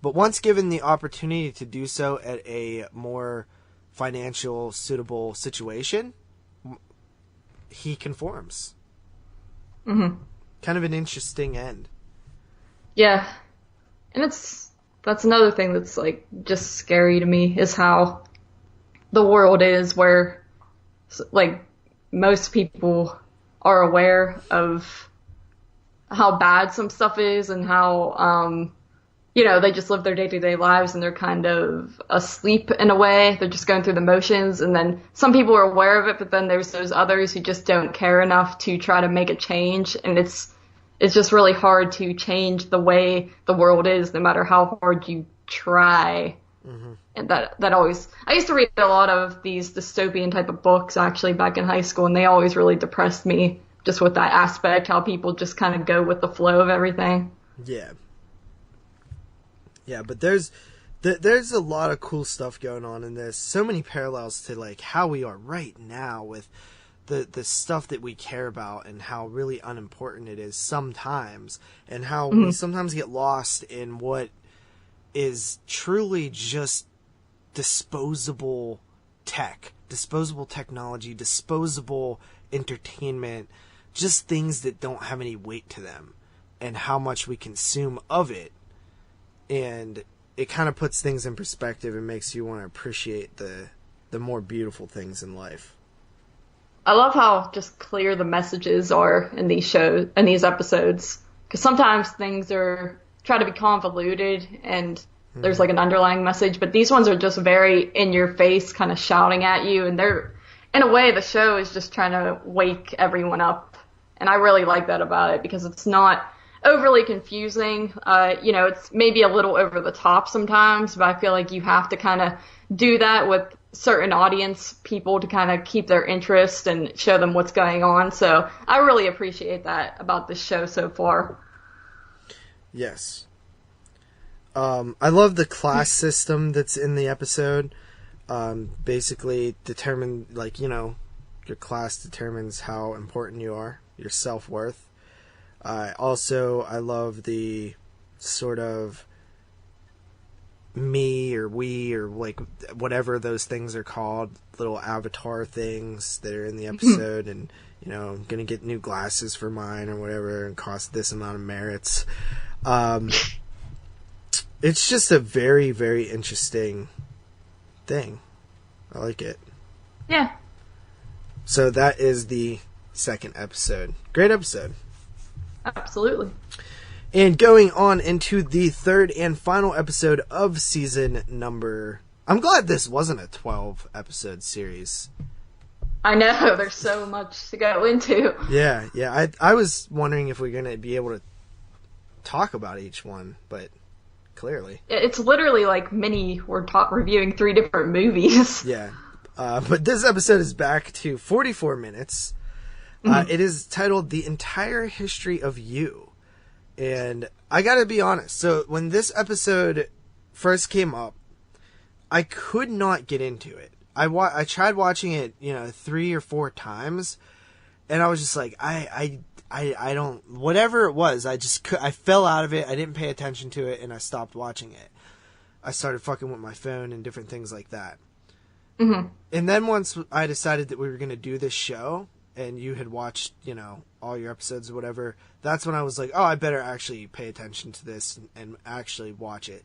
But once given the opportunity to do so at a more financial, suitable situation, he conforms. Kind of an interesting end. Yeah. And that's another thing that's like just scary to me is how the world is, where like most people are aware of how bad some stuff is and how they just live their day-to-day lives and they're kind of asleep in a way. They're just going through the motions, and then some people are aware of it, but then there's those others who just don't care enough to try to make a change, and it's just really hard to change the way the world is, no matter how hard you try. Mm-hmm. And that always, I used to read a lot of these dystopian type of books actually back in high school, and they always really depressed me, just with that aspect, how people just kind of go with the flow of everything. Yeah. Yeah, but there's a lot of cool stuff going on in this. So many parallels to like how we are right now with the stuff that we care about and how really unimportant it is sometimes, and how we sometimes get lost in what is truly just disposable tech, disposable technology, disposable entertainment, just things that don't have any weight to them, and how much we consume of it. And it kind of puts things in perspective and makes you want to appreciate the more beautiful things in life. I love how just clear the messages are in these episodes, because sometimes things try to be convoluted and there's like an underlying message, but these ones are just very in your face, kind of shouting at you, and they're, in a way, the show is just trying to wake everyone up, and I really like that about it, because it's not overly confusing. It's maybe a little over the top sometimes, but I feel like you have to kind of do that with certain audience people to kind of keep their interest and show them what's going on. So I really appreciate that about this show so far. Yes. I love the class system that's in the episode. Basically your class determines how important you are, your self-worth. I love the sort of me or we or like whatever those things are called, little avatar things that are in the episode, and I'm gonna get new glasses for mine or whatever and cost this amount of merits. It's just a very, very interesting thing. I like it. Yeah. So that is the second episode. Great episode. Absolutely. And going on into the third and final episode of season number... I'm glad this wasn't a 12-episode series. I know, there's so much to go into. Yeah. I was wondering if we're going to be able to talk about each one, but clearly. It's literally like we're reviewing 3 different movies. Yeah. But this episode is back to 44 minutes. It is titled The Entire History of You. And I gotta be honest, so when this episode first came up, I could not get into it. I tried watching it, 3 or 4 times, and I was just like, I don't, whatever it was, I fell out of it, I didn't pay attention to it, and I stopped watching it. I started fucking with my phone and different things like that. Mm-hmm. And then once I decided that we were gonna do this show, and you had watched, all your episodes or whatever, that's when I was like, oh, I better actually pay attention to this and actually watch it.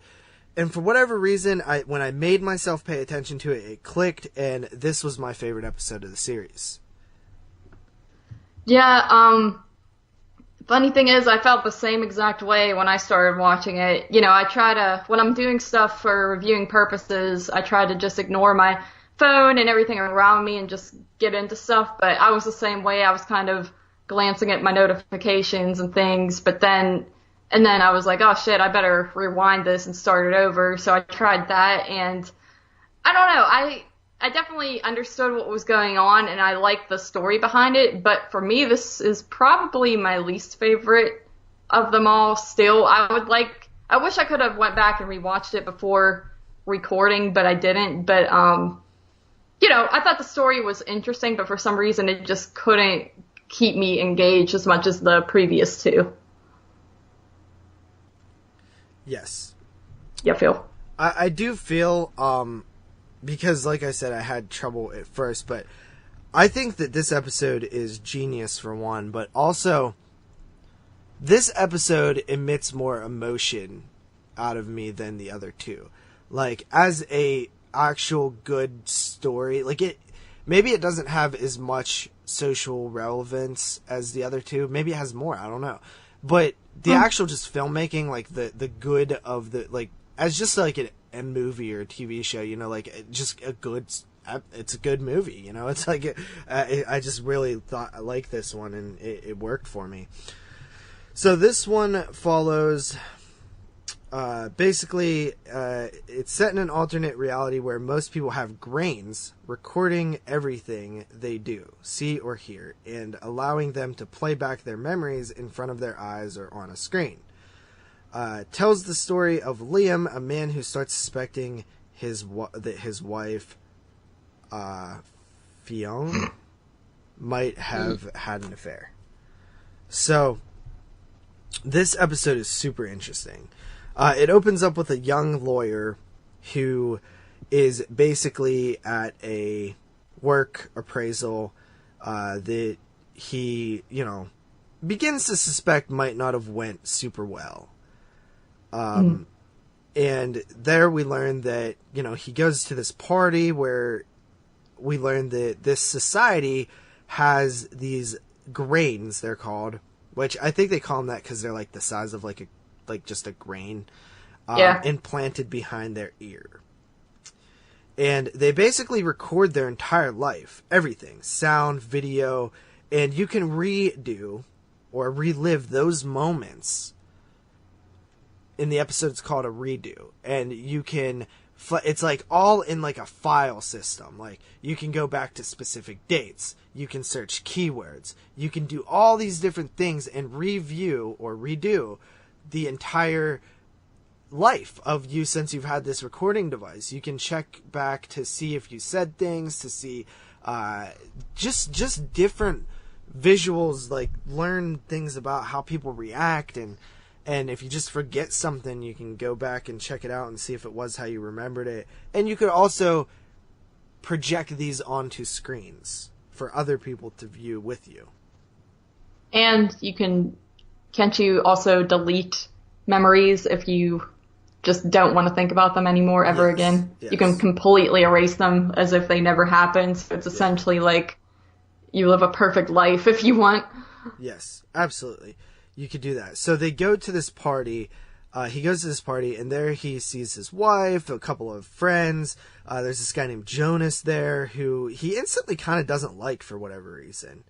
And for whatever reason, when I made myself pay attention to it, it clicked, and this was my favorite episode of the series. Yeah, funny thing is, I felt the same exact way when I started watching it. I try to, when I'm doing stuff for reviewing purposes, I try to just ignore my phone and everything around me and just get into stuff, but I was the same way. I was kind of glancing at my notifications and things, and then I was like, oh shit, I better rewind this and start it over. So I tried that, and I don't know, I definitely understood what was going on, and I liked the story behind it, but for me, this is probably my least favorite of them all still. I wish I could have went back and rewatched it before recording, but I didn't, but I thought the story was interesting, but for some reason it just couldn't keep me engaged as much as the previous 2. Yes. Yeah, Phil. I do feel, because like I said, I had trouble at first, but I think that this episode is genius for one, but also this episode emits more emotion out of me than the other two. Like, as a actual good story, like, maybe it doesn't have as much social relevance as the other two. Maybe it has more, I don't know. But the actual just filmmaking, like, the good of the, like, as just like a movie or a TV show, you know, like, just it's a good movie, you know. It's like, I just really thought I liked this one, and it worked for me. So this one follows, basically, it's set in an alternate reality where most people have grains recording everything they do, see or hear, and allowing them to play back their memories in front of their eyes or on a screen. Tells the story of Liam, a man who starts suspecting that his wife, Fionn, might have had an affair. So, this episode is super interesting. It opens up with a young lawyer who is basically at a work appraisal that he, you know, begins to suspect might not have went super well. And there we learn that, you know, he goes to this party where we learn that this society has these grains, they're called, which I think they call them that because they're like the size of like just a grain, implanted behind their ear. And they basically record their entire life, everything, sound, video, and you can redo or relive those moments. In the episode, it's called a redo, and you can, it's like all in like a file system. Like, you can go back to specific dates, you can search keywords, you can do all these different things and review or redo the entire life of you since you've had this recording device. You can check back to see if you said things, to see just different visuals, like learn things about how people react, and if you just forget something, you can go back and check it out and see if it was how you remembered it. And you could also project these onto screens for other people to view with you. And can't you also delete memories if you just don't want to think about them anymore ever again? Yes. You can completely erase them as if they never happened. So it's essentially like you live a perfect life if you want. Yes, absolutely. You could do that. So they go to this party. He goes to this party, and there he sees his wife, a couple of friends. There's this guy named Jonas there who he instantly kind of doesn't like for whatever reason.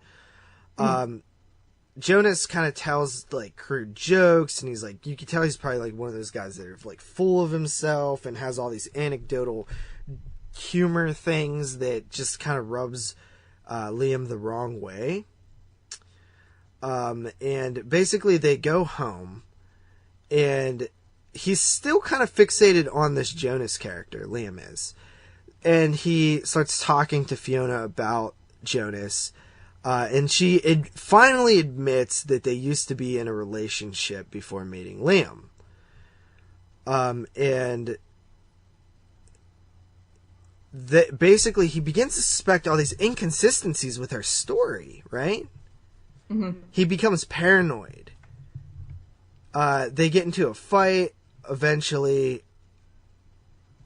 Jonas kind of tells like crude jokes, and he's like, you can tell he's probably like one of those guys that are like full of himself and has all these anecdotal humor things that just kind of rubs Liam the wrong way. And basically they go home, and he's still kind of fixated on this Jonas character, Liam is. And he starts talking to Fiona about Jonas, and she finally admits that they used to be in a relationship before meeting Liam. And basically he begins to suspect all these inconsistencies with her story, right? Mm-hmm. He becomes paranoid. They get into a fight. Eventually,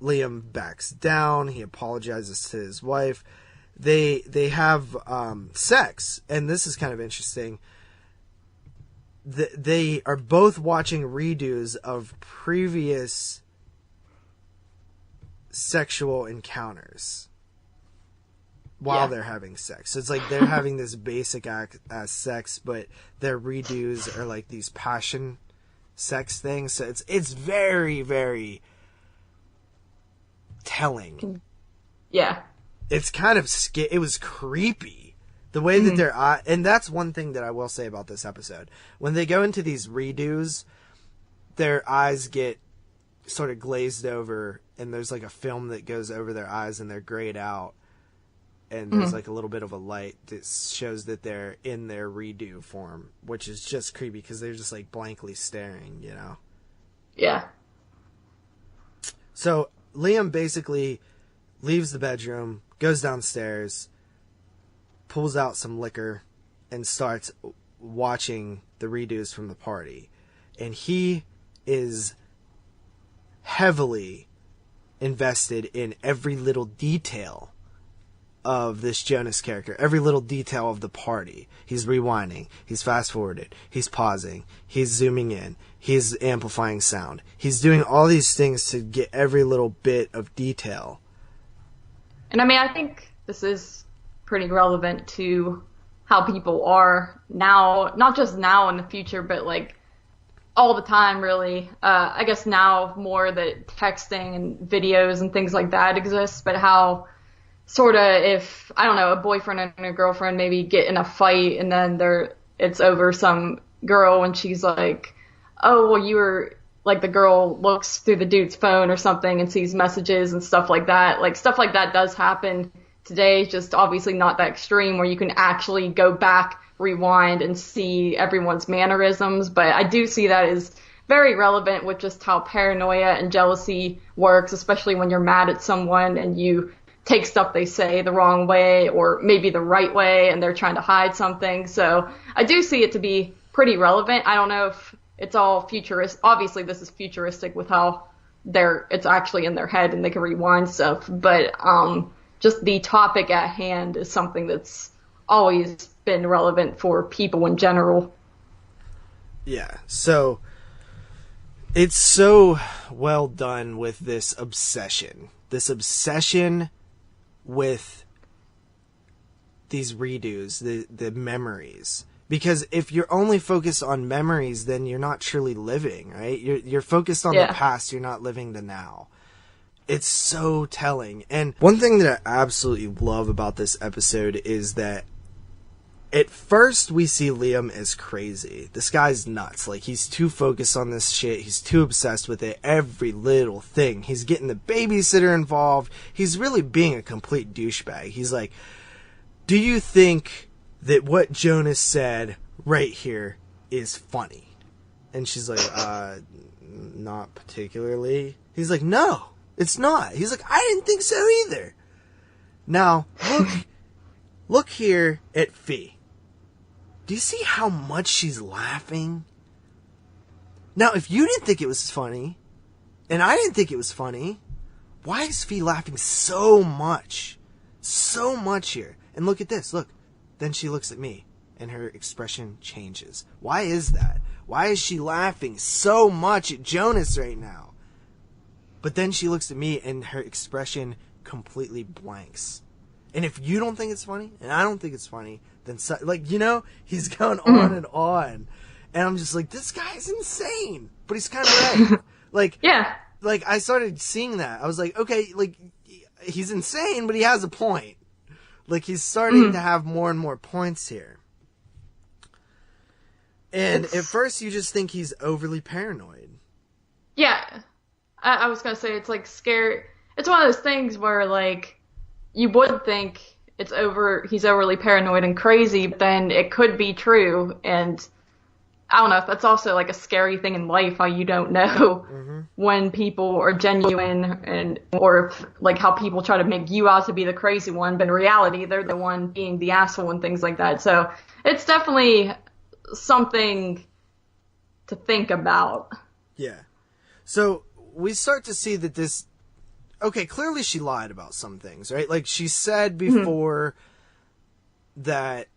Liam backs down. He apologizes to his wife. They have sex, and this is kind of interesting. They are both watching redos of previous sexual encounters while they're having sex. So it's like they're having this basic sex, but their redos are like these passion sex things. So it's very, very telling. Yeah. It's kind of it was creepy. The way that their eye, and that's one thing that I will say about this episode. When they go into these redos, their eyes get sort of glazed over, and there's like a film that goes over their eyes, and they're grayed out. And there's like a little bit of a light that shows that they're in their redo form, which is just creepy because they're just like blankly staring, you know? Yeah. So Liam basically leaves the bedroom, goes downstairs, pulls out some liquor, and starts watching the redos from the party. And he is heavily invested in every little detail of this Jonas character, every little detail of the party. He's rewinding, he's fast forwarded, he's pausing, he's zooming in, he's amplifying sound. He's doing all these things to get every little bit of detail. And I mean, I think this is pretty relevant to how people are now, not just now in the future, but like all the time, really. I guess now more that texting and videos and things like that exist, but how sort of if, I don't know, a boyfriend and a girlfriend maybe get in a fight and then it's over some girl and she's like, oh, well, you were, like the girl looks through the dude's phone or something and sees messages and stuff like that. Like stuff like that does happen today, just obviously not that extreme where you can actually go back, rewind, and see everyone's mannerisms. But I do see that as very relevant with just how paranoia and jealousy works, especially when you're mad at someone and you take stuff they say the wrong way or maybe the right way and they're trying to hide something. So I do see it to be pretty relevant. I don't know if it's all futuristic. Obviously this is futuristic with how it's actually in their head and they can rewind stuff. But just the topic at hand is something that's always been relevant for people in general. Yeah, so it's so well done with this obsession with these redos, the memories. Because if you're only focused on memories, then you're not truly living, right? You're focused on the past, you're not living the now. It's so telling. And one thing that I absolutely love about this episode is that at first we see Liam as crazy. This guy's nuts. Like, he's too focused on this shit. He's too obsessed with it. Every little thing. He's getting the babysitter involved. He's really being a complete douchebag. He's like, do you think that what Jonas said right here is funny? And she's like, not particularly. He's like, no, it's not. He's like, I didn't think so either. Now, look here at Fee. Do you see how much she's laughing? Now, if you didn't think it was funny, and I didn't think it was funny, why is Fee laughing so much? So much here. And look at this, look. Then she looks at me, and her expression changes. Why is that? Why is she laughing so much at Jonas right now? But then she looks at me, and her expression completely blanks. And if you don't think it's funny, and I don't think it's funny, then, he's going on and on. And I'm just like, this guy's insane. But he's kind of right. Like, I started seeing that. I was like, okay, like, he's insane, but he has a point. Like, he's starting to have more and more points here. And at first you just think he's overly paranoid. Yeah. I was going to say, it's like scary. It's one of those things where, like, you would think he's overly paranoid and crazy, but then it could be true. And I don't know if that's also like a scary thing in life, how you don't know when people are genuine or if, like, how people try to make you out to be the crazy one, but in reality, they're the one being the asshole and things like that. So it's definitely something to think about. Yeah. So we start to see that this, okay, clearly she lied about some things, right? Like, she said before that,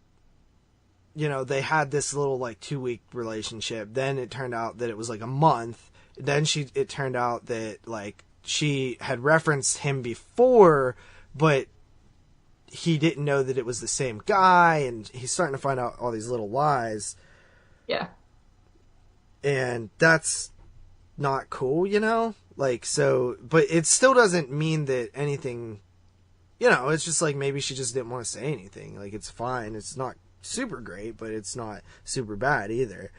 they had this little, like, 2-week relationship. Then it turned out that it was, like, a month. Then it turned out that, like, she had referenced him before, but he didn't know that it was the same guy, and he's starting to find out all these little lies. Yeah. And that's not cool, Like, so, but it still doesn't mean that anything, it's just like maybe she just didn't want to say anything. Like, it's fine. It's not super great, but it's not super bad either.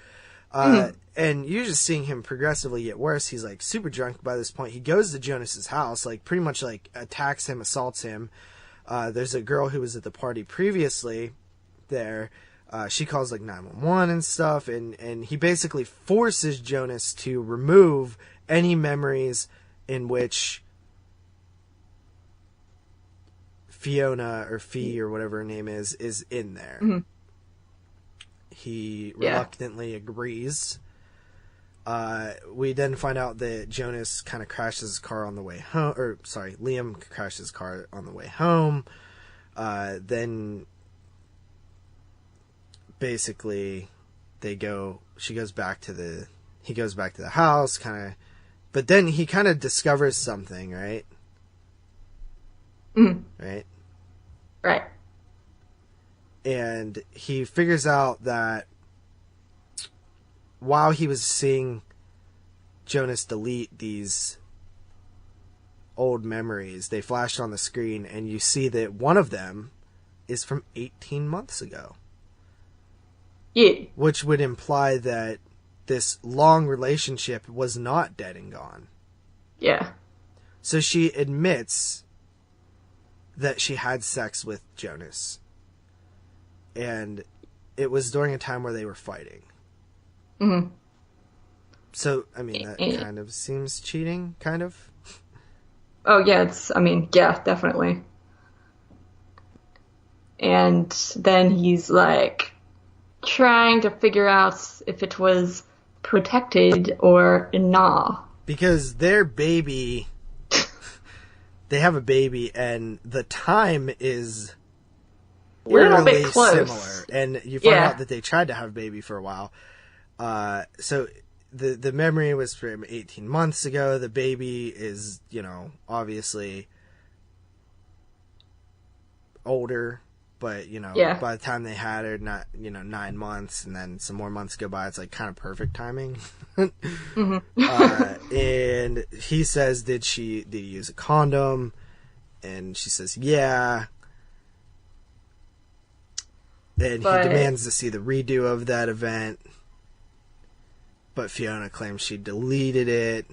And you're just seeing him progressively get worse. He's, like, super drunk by this point. He goes to Jonas's house, like, pretty much, like, attacks him, assaults him. There's a girl who was at the party previously there. She calls, like, 911 and stuff, and he basically forces Jonas to remove any memories in which Fiona or Fee or whatever her name is in there. He reluctantly agrees. We then find out that Jonas kind of crashes his car on the way home, Liam crashes his car on the way home. Then basically he goes back to the house, kind of, but then he kind of discovers something, right? Right. And he figures out that while he was seeing Jonas delete these old memories, they flashed on the screen, and you see that one of them is from 18 months ago. Yeah. Which would imply that this long relationship was not dead and gone. Yeah. So she admits that she had sex with Jonas. And it was during a time where they were fighting. Mm-hmm. So, I mean, that kind of seems cheating, kind of. Oh, yeah, yeah, definitely. And then he's, like, trying to figure out if it was protected or not. Because their baby, they have a baby, and the time is eerily similar. And you find out that they tried to have a baby for a while. So the memory was from 18 months ago. The baby is, obviously older, but, by the time they had her, not, 9 months, and then some more months go by, it's like kind of perfect timing. Mm-hmm. And he says, did you use a condom? And she says, yeah. And he demands to see the redo of that event. But Fiona claims she deleted it.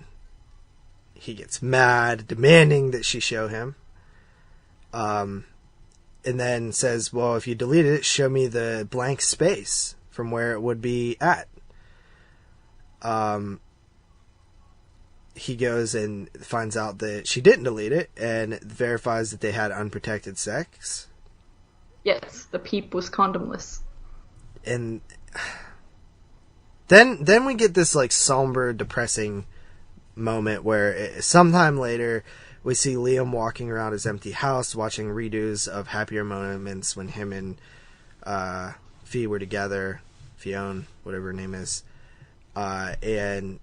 He gets mad, demanding that she show him. And then says, well, if you deleted it, show me the blank space from where it would be at. He goes and finds out that she didn't delete it and verifies that they had unprotected sex. Yes, the peep was condomless. And then we get this like somber, depressing moment where sometime later we see Liam walking around his empty house watching redos of happier moments when him and Fee were together, Fiona, whatever her name is, and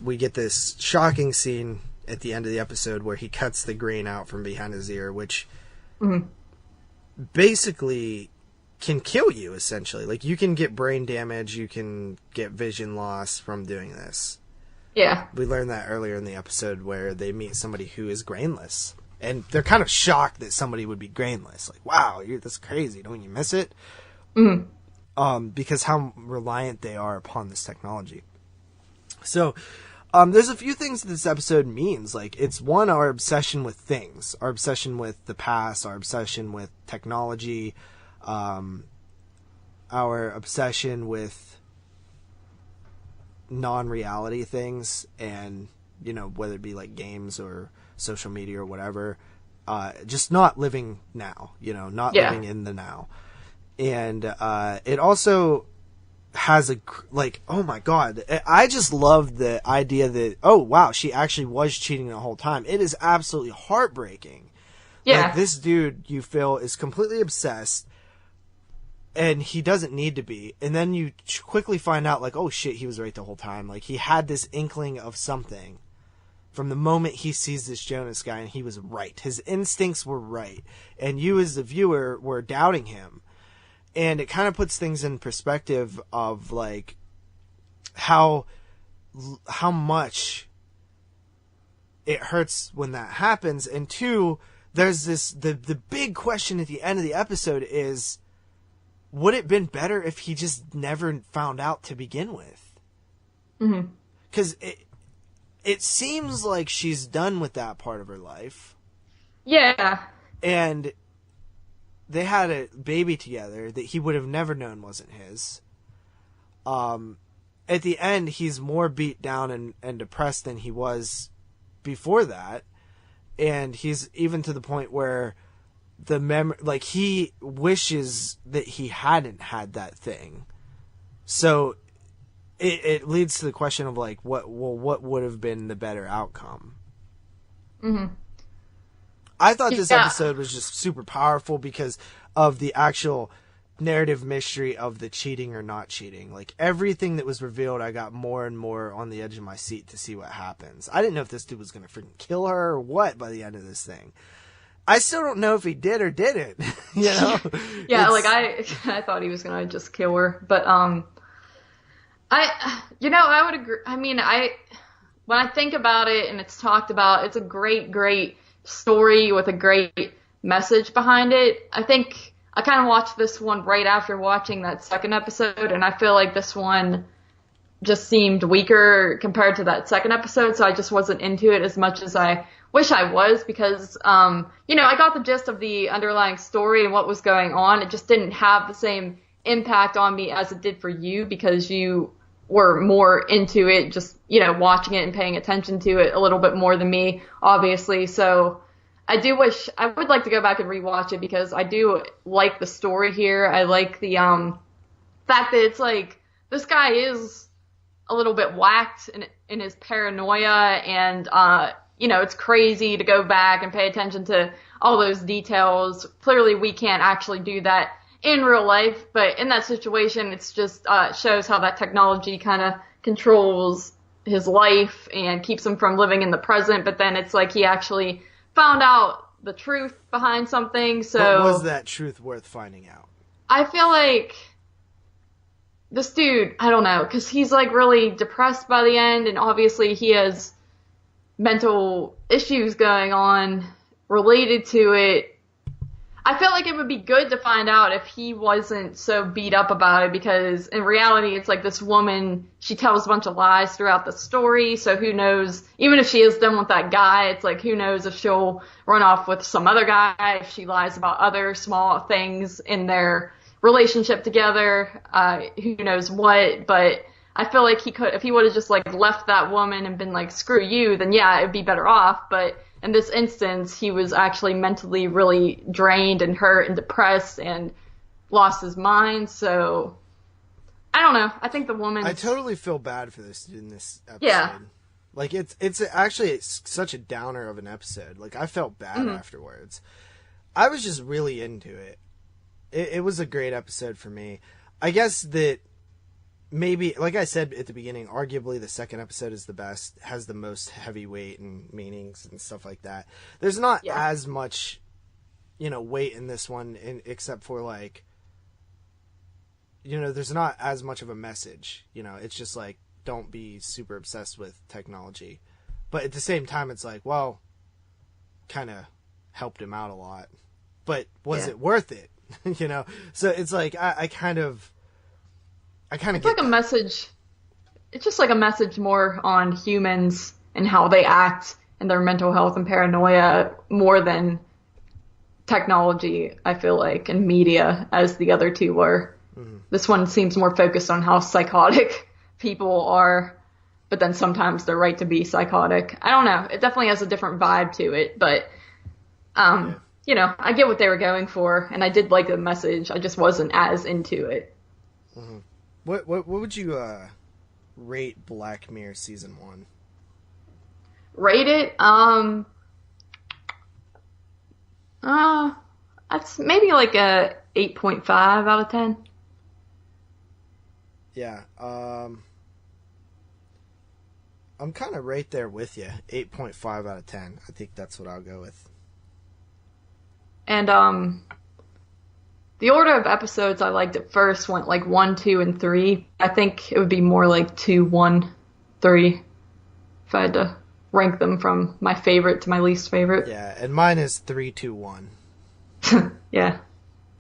we get this shocking scene at the end of the episode where he cuts the grain out from behind his ear, which basically can kill you, essentially. Like, you can get brain damage, you can get vision loss from doing this. Yeah. We learned that earlier in the episode where they meet somebody who is grainless. And they're kind of shocked that somebody would be grainless. Like, wow, that's crazy. Don't you miss it? Because how reliant they are upon this technology. So, there's a few things that this episode means. Like, it's one, our obsession with things. Our obsession with the past. Our obsession with technology. Our obsession with non-reality things. And, whether it be like games or social media or whatever. Just not living now. Living in the now. And it also has oh my god, I just love the idea that, oh wow, she actually was cheating the whole time. It is absolutely heartbreaking. Yeah. Like, this dude, you feel, is completely obsessed, and he doesn't need to be. And then you quickly find out, like, oh shit, he was right the whole time. Like, he had this inkling of something from the moment he sees this Jonas guy, and he was right. His instincts were right. And you as the viewer were doubting him. And it kind of puts things in perspective of, like, how much it hurts when that happens. And two, there's the big question at the end of the episode is, would it have been better if he just never found out to begin with? Mm-hmm. 'Cause it seems like she's done with that part of her life. Yeah. And they had a baby together that he would have never known wasn't his. At the end, he's more beat down and depressed than he was before that. And he's even to the point where he wishes that he hadn't had that thing. So it leads to the question of like what would have been the better outcome. Mm-hmm. I thought this episode was just super powerful because of the actual narrative mystery of the cheating or not cheating. Like, everything that was revealed, I got more and more on the edge of my seat to see what happens. I didn't know if this dude was going to freaking kill her or what by the end of this thing. I still don't know if he did or didn't, you know? Yeah, like, I thought he was going to just kill her. But, I would agree. I mean, when I think about it and it's talked about, it's a great, great story with a great message behind it. I think I kind of watched this one right after watching that second episode, and I feel like this one just seemed weaker compared to that second episode, so I just wasn't into it as much as I wish I was because, I got the gist of the underlying story and what was going on. It just didn't have the same impact on me as it did for you because you were more into it, just, watching it and paying attention to it a little bit more than me, obviously. So I would like to go back and rewatch it because I do like the story here. I like the fact that it's like this guy is a little bit whacked in his paranoia, and it's crazy to go back and pay attention to all those details. Clearly, we can't actually do that in real life, but in that situation, it's just shows how that technology kind of controls his life and keeps him from living in the present. But then it's like he actually found out the truth behind something. So what was that truth worth finding out? I feel like this dude, I don't know, because he's like really depressed by the end, and obviously he has mental issues going on related to it. I felt like it would be good to find out if he wasn't so beat up about it, because in reality, it's like this woman, she tells a bunch of lies throughout the story, so who knows, even if she is done with that guy, it's like who knows if she'll run off with some other guy, if she lies about other small things in their relationship together, who knows what. But I feel like he could, if he would have just like left that woman and been like, screw you, then yeah, it'd be better off. But in this instance, he was actually mentally really drained and hurt and depressed and lost his mind. So I don't know. I think the woman. I totally feel bad for this in this episode. Yeah. Like it's actually such a downer of an episode. Like, I felt bad afterwards. I was just really into it. It was a great episode for me. I guess that maybe, like I said at the beginning, arguably the second episode is the best, has the most heavyweight and meanings and stuff like that. There's not as much, weight in this one, except for like, there's not as much of a message. It's just like, don't be super obsessed with technology. But at the same time, it's like, well, kind of helped him out a lot. But was it worth it? So it's like, I kind of it's get like a message. It's just like a message more on humans and how they act and their mental health and paranoia more than technology, I feel like, and media, as the other two were. Mm-hmm. This one seems more focused on how psychotic people are, but then sometimes they're right to be psychotic. I don't know. It definitely has a different vibe to it, but I get what they were going for, and I did like the message. I just wasn't as into it. Mm-hmm. What would you rate Black Mirror season 1? Rate it? That's maybe like a 8.5 out of 10. Yeah. I'm kind of right there with you. 8.5 out of 10. I think that's what I'll go with. And the order of episodes I liked at first went like 1, 2, and 3. I think it would be more like 2, 1, 3 if I had to rank them from my favorite to my least favorite. Yeah, and mine is 3, 2, 1. Yeah.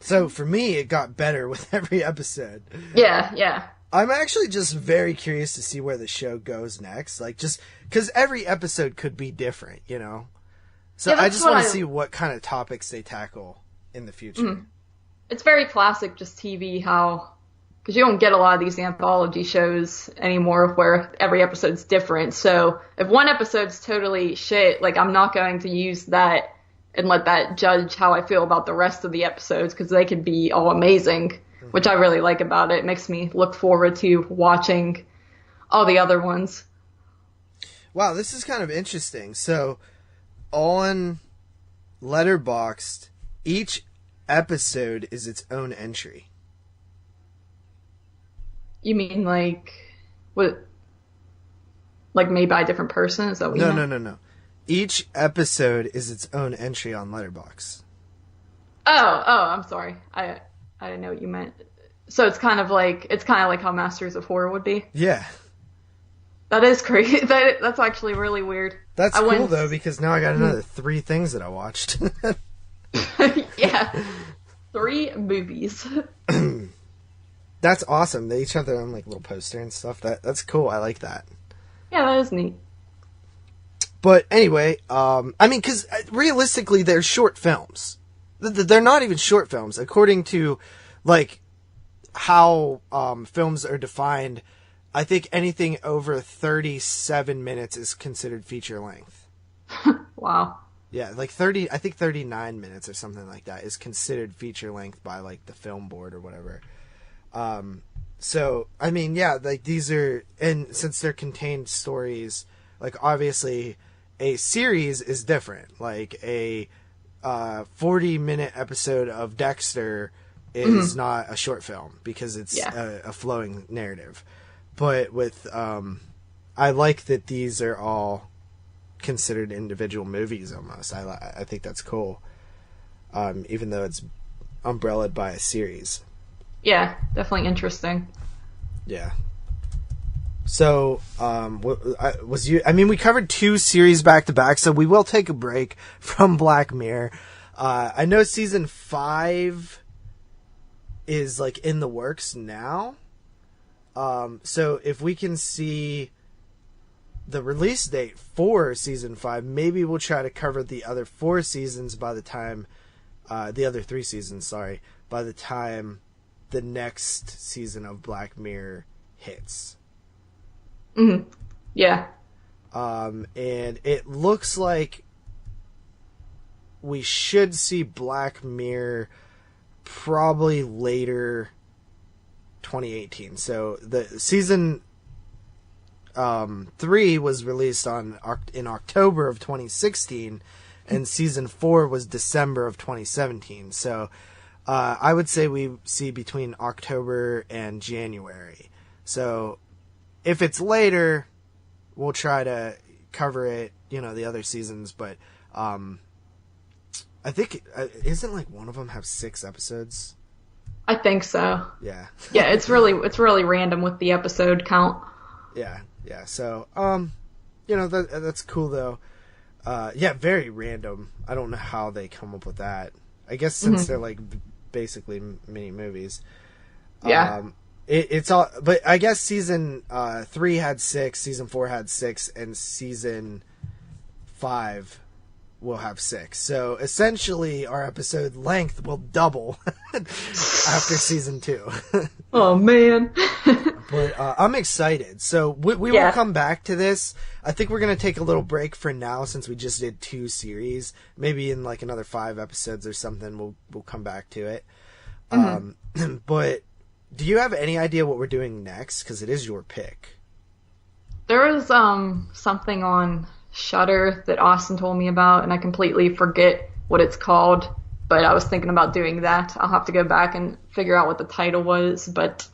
So for me, it got better with every episode. Yeah. I'm actually just very curious to see where the show goes next. Like, just because every episode could be different, So I just want to see what kind of topics they tackle in the future. Mm-hmm. It's very classic, just TV, because you don't get a lot of these anthology shows anymore where every episode's different. So if one episode's totally shit, like, I'm not going to use that and let that judge how I feel about the rest of the episodes, because they could be all amazing, which I really like about it. It makes me look forward to watching all the other ones. Wow, this is kind of interesting. So, on Letterboxd, each episode is its own entry. You mean like what? Like made by a different person? Is that what you meant? No. Each episode is its own entry on Letterboxd. Oh, I'm sorry. I didn't know what you meant. So it's kind of like how Masters of Horror would be. Yeah. That is crazy. That's actually really weird. That's cool though, because now I got another 3 things that I watched. Yeah. 3 movies. That's awesome. They each have their own like little poster and stuff. That's cool. I like that. Yeah, that is neat. But anyway, I mean, because realistically, they're short films. They're not even short films, according to like how films are defined. I think anything over 37 minutes is considered feature length. Wow. Yeah, like 30. I think 39 minutes or something like that is considered feature length by like the film board or whatever. So I mean, yeah, like these are, and since they're contained stories, like obviously a series is different. Like a 40-minute episode of Dexter is not a short film because it's a flowing narrative. But with I like that these are all considered individual movies almost. I think that's cool. Even though it's umbrellaed by a series. Yeah, definitely interesting. Yeah. So, we covered 2 series back to back, so we will take a break from Black Mirror. I know season 5 is like in the works now. So if we can see the release date for season 5, maybe we'll try to cover the other 4 seasons by the time, the other 3 seasons, sorry, by the time the next season of Black Mirror hits. Mm-hmm. Yeah. And it looks like we should see Black Mirror probably later 2018. So the season 3 was released in October of 2016, and season 4 was December of 2017. So I would say we see between October and January. So if it's later, we'll try to cover it, the other seasons. But I think, isn't like one of them have 6 episodes? I think so. Yeah. Yeah, it's really random with the episode count. Yeah. So, that's cool though. Yeah, very random. I don't know how they come up with that. I guess since they're like basically mini movies. Yeah. It's all, but I guess season 3 had 6, season 4 had 6, and season 5 will have 6. So essentially, our episode length will double after season 2. Oh man! But I'm excited. So we will come back to this. I think we're gonna take a little break for now since we just did 2 series. Maybe in like another 5 episodes or something, we'll come back to it. But do you have any idea what we're doing next? Because it is your pick. There is something on Shudder that Austin told me about, and I completely forget what it's called. But I was thinking about doing that. I'll have to go back and figure out what the title was. But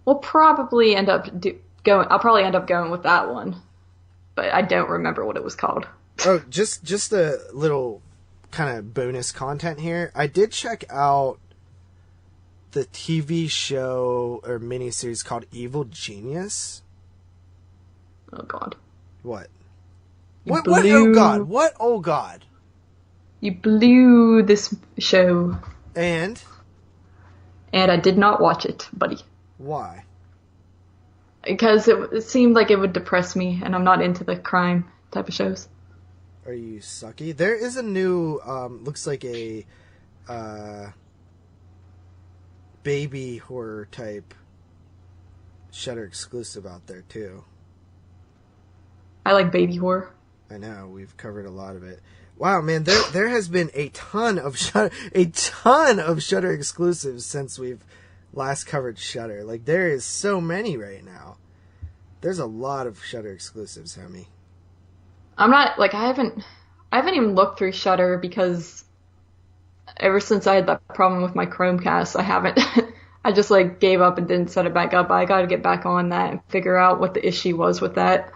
we'll probably end up going. I'll probably end up going with that one. But I don't remember what it was called. Oh, just a little kind of bonus content here. I did check out the TV show or miniseries called Evil Genius. Oh God. What? What? Oh God! What? Oh God! You blew this show. And I did not watch it, buddy. Why? Because it seemed like it would depress me, and I'm not into the crime type of shows. Are you sucky? There is a new, looks like a baby horror type Shudder exclusive out there too. I like baby horror. I know, we've covered a lot of it. Wow, man, there has been a ton of Shudder exclusives since we've last covered Shudder. Like, there is so many right now. There's a lot of Shudder exclusives, homie. I'm not, like, I haven't even looked through Shudder because ever since I had that problem with my Chromecast, I haven't, I just, like, gave up and didn't set it back up. I gotta get back on that and figure out what the issue was with that.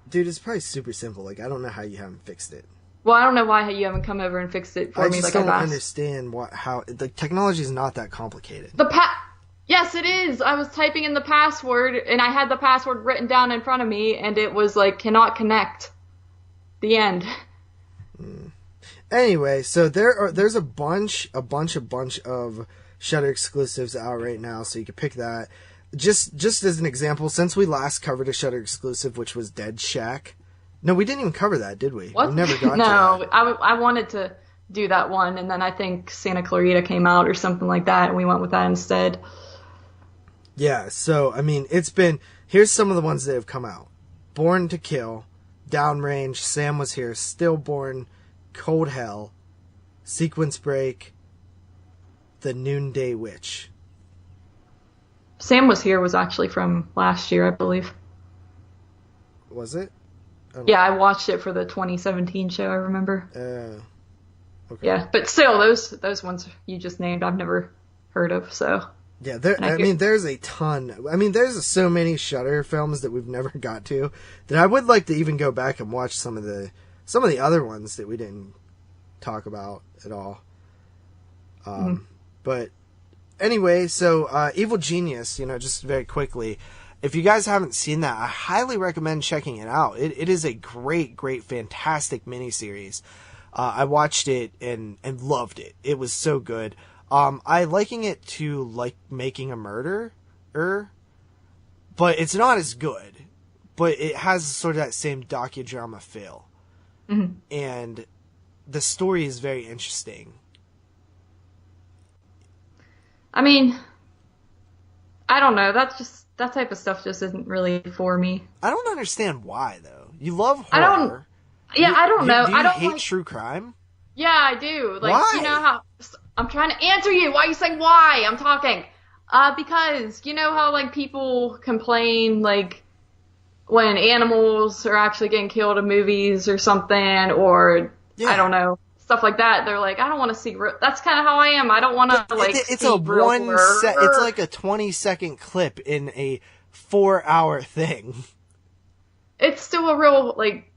Dude, it's probably super simple. Like, I don't know how you haven't fixed it. Well, I don't know why you haven't come over and fixed it for me. I just don't understand how the technology is not that complicated. Yes, it is. I was typing in the password, and I had the password written down in front of me, and it was like, cannot connect. The end. Anyway, so there's a bunch of Shudder exclusives out right now, so you can pick that. Just as an example, since we last covered a Shudder exclusive, which was Dead Shack. No, we didn't even cover that, did we? What? We never got to that. No, I wanted to do that one, and then I think Santa Clarita came out or something like that, and we went with that instead. Yeah, so, I mean, here's some of the ones that have come out. Born to Kill, Downrange, Sam Was Here, Stillborn, Cold Hell, Sequence Break, The Noonday Witch. Sam Was Here was actually from last year, I believe. Was it? Yeah, I watched it for the 2017 show, I remember. Okay. Yeah, but still, those ones you just named, I've never heard of, so... Yeah, there's a ton. I mean, there's so many Shudder films that we've never got to that I would like to even go back and watch some of the other ones that we didn't talk about at all. But anyway, so Evil Genius, just very quickly, if you guys haven't seen that, I highly recommend checking it out. It is a great, fantastic miniseries. I watched it and loved it. It was so good. I liking it to like Making a Murderer, but it's not as good. But it has sort of that same docudrama feel. Mm-hmm. And the story is very interesting. I mean, I don't know. That type of stuff just isn't really for me. I don't understand why, though. You love horror. I don't know. Do you hate true crime? Yeah, I do. Like, why? You know how... I'm trying to answer you. Why are you saying why? I'm talking. Because you know how, like, people complain, like, when animals are actually getting killed in movies or something, or, I don't know, stuff like that. They're like, I don't want to see... That's kind of how I am. I don't want to, like, it's it's like a 20-second clip in a 4-hour thing. It's still a real, like,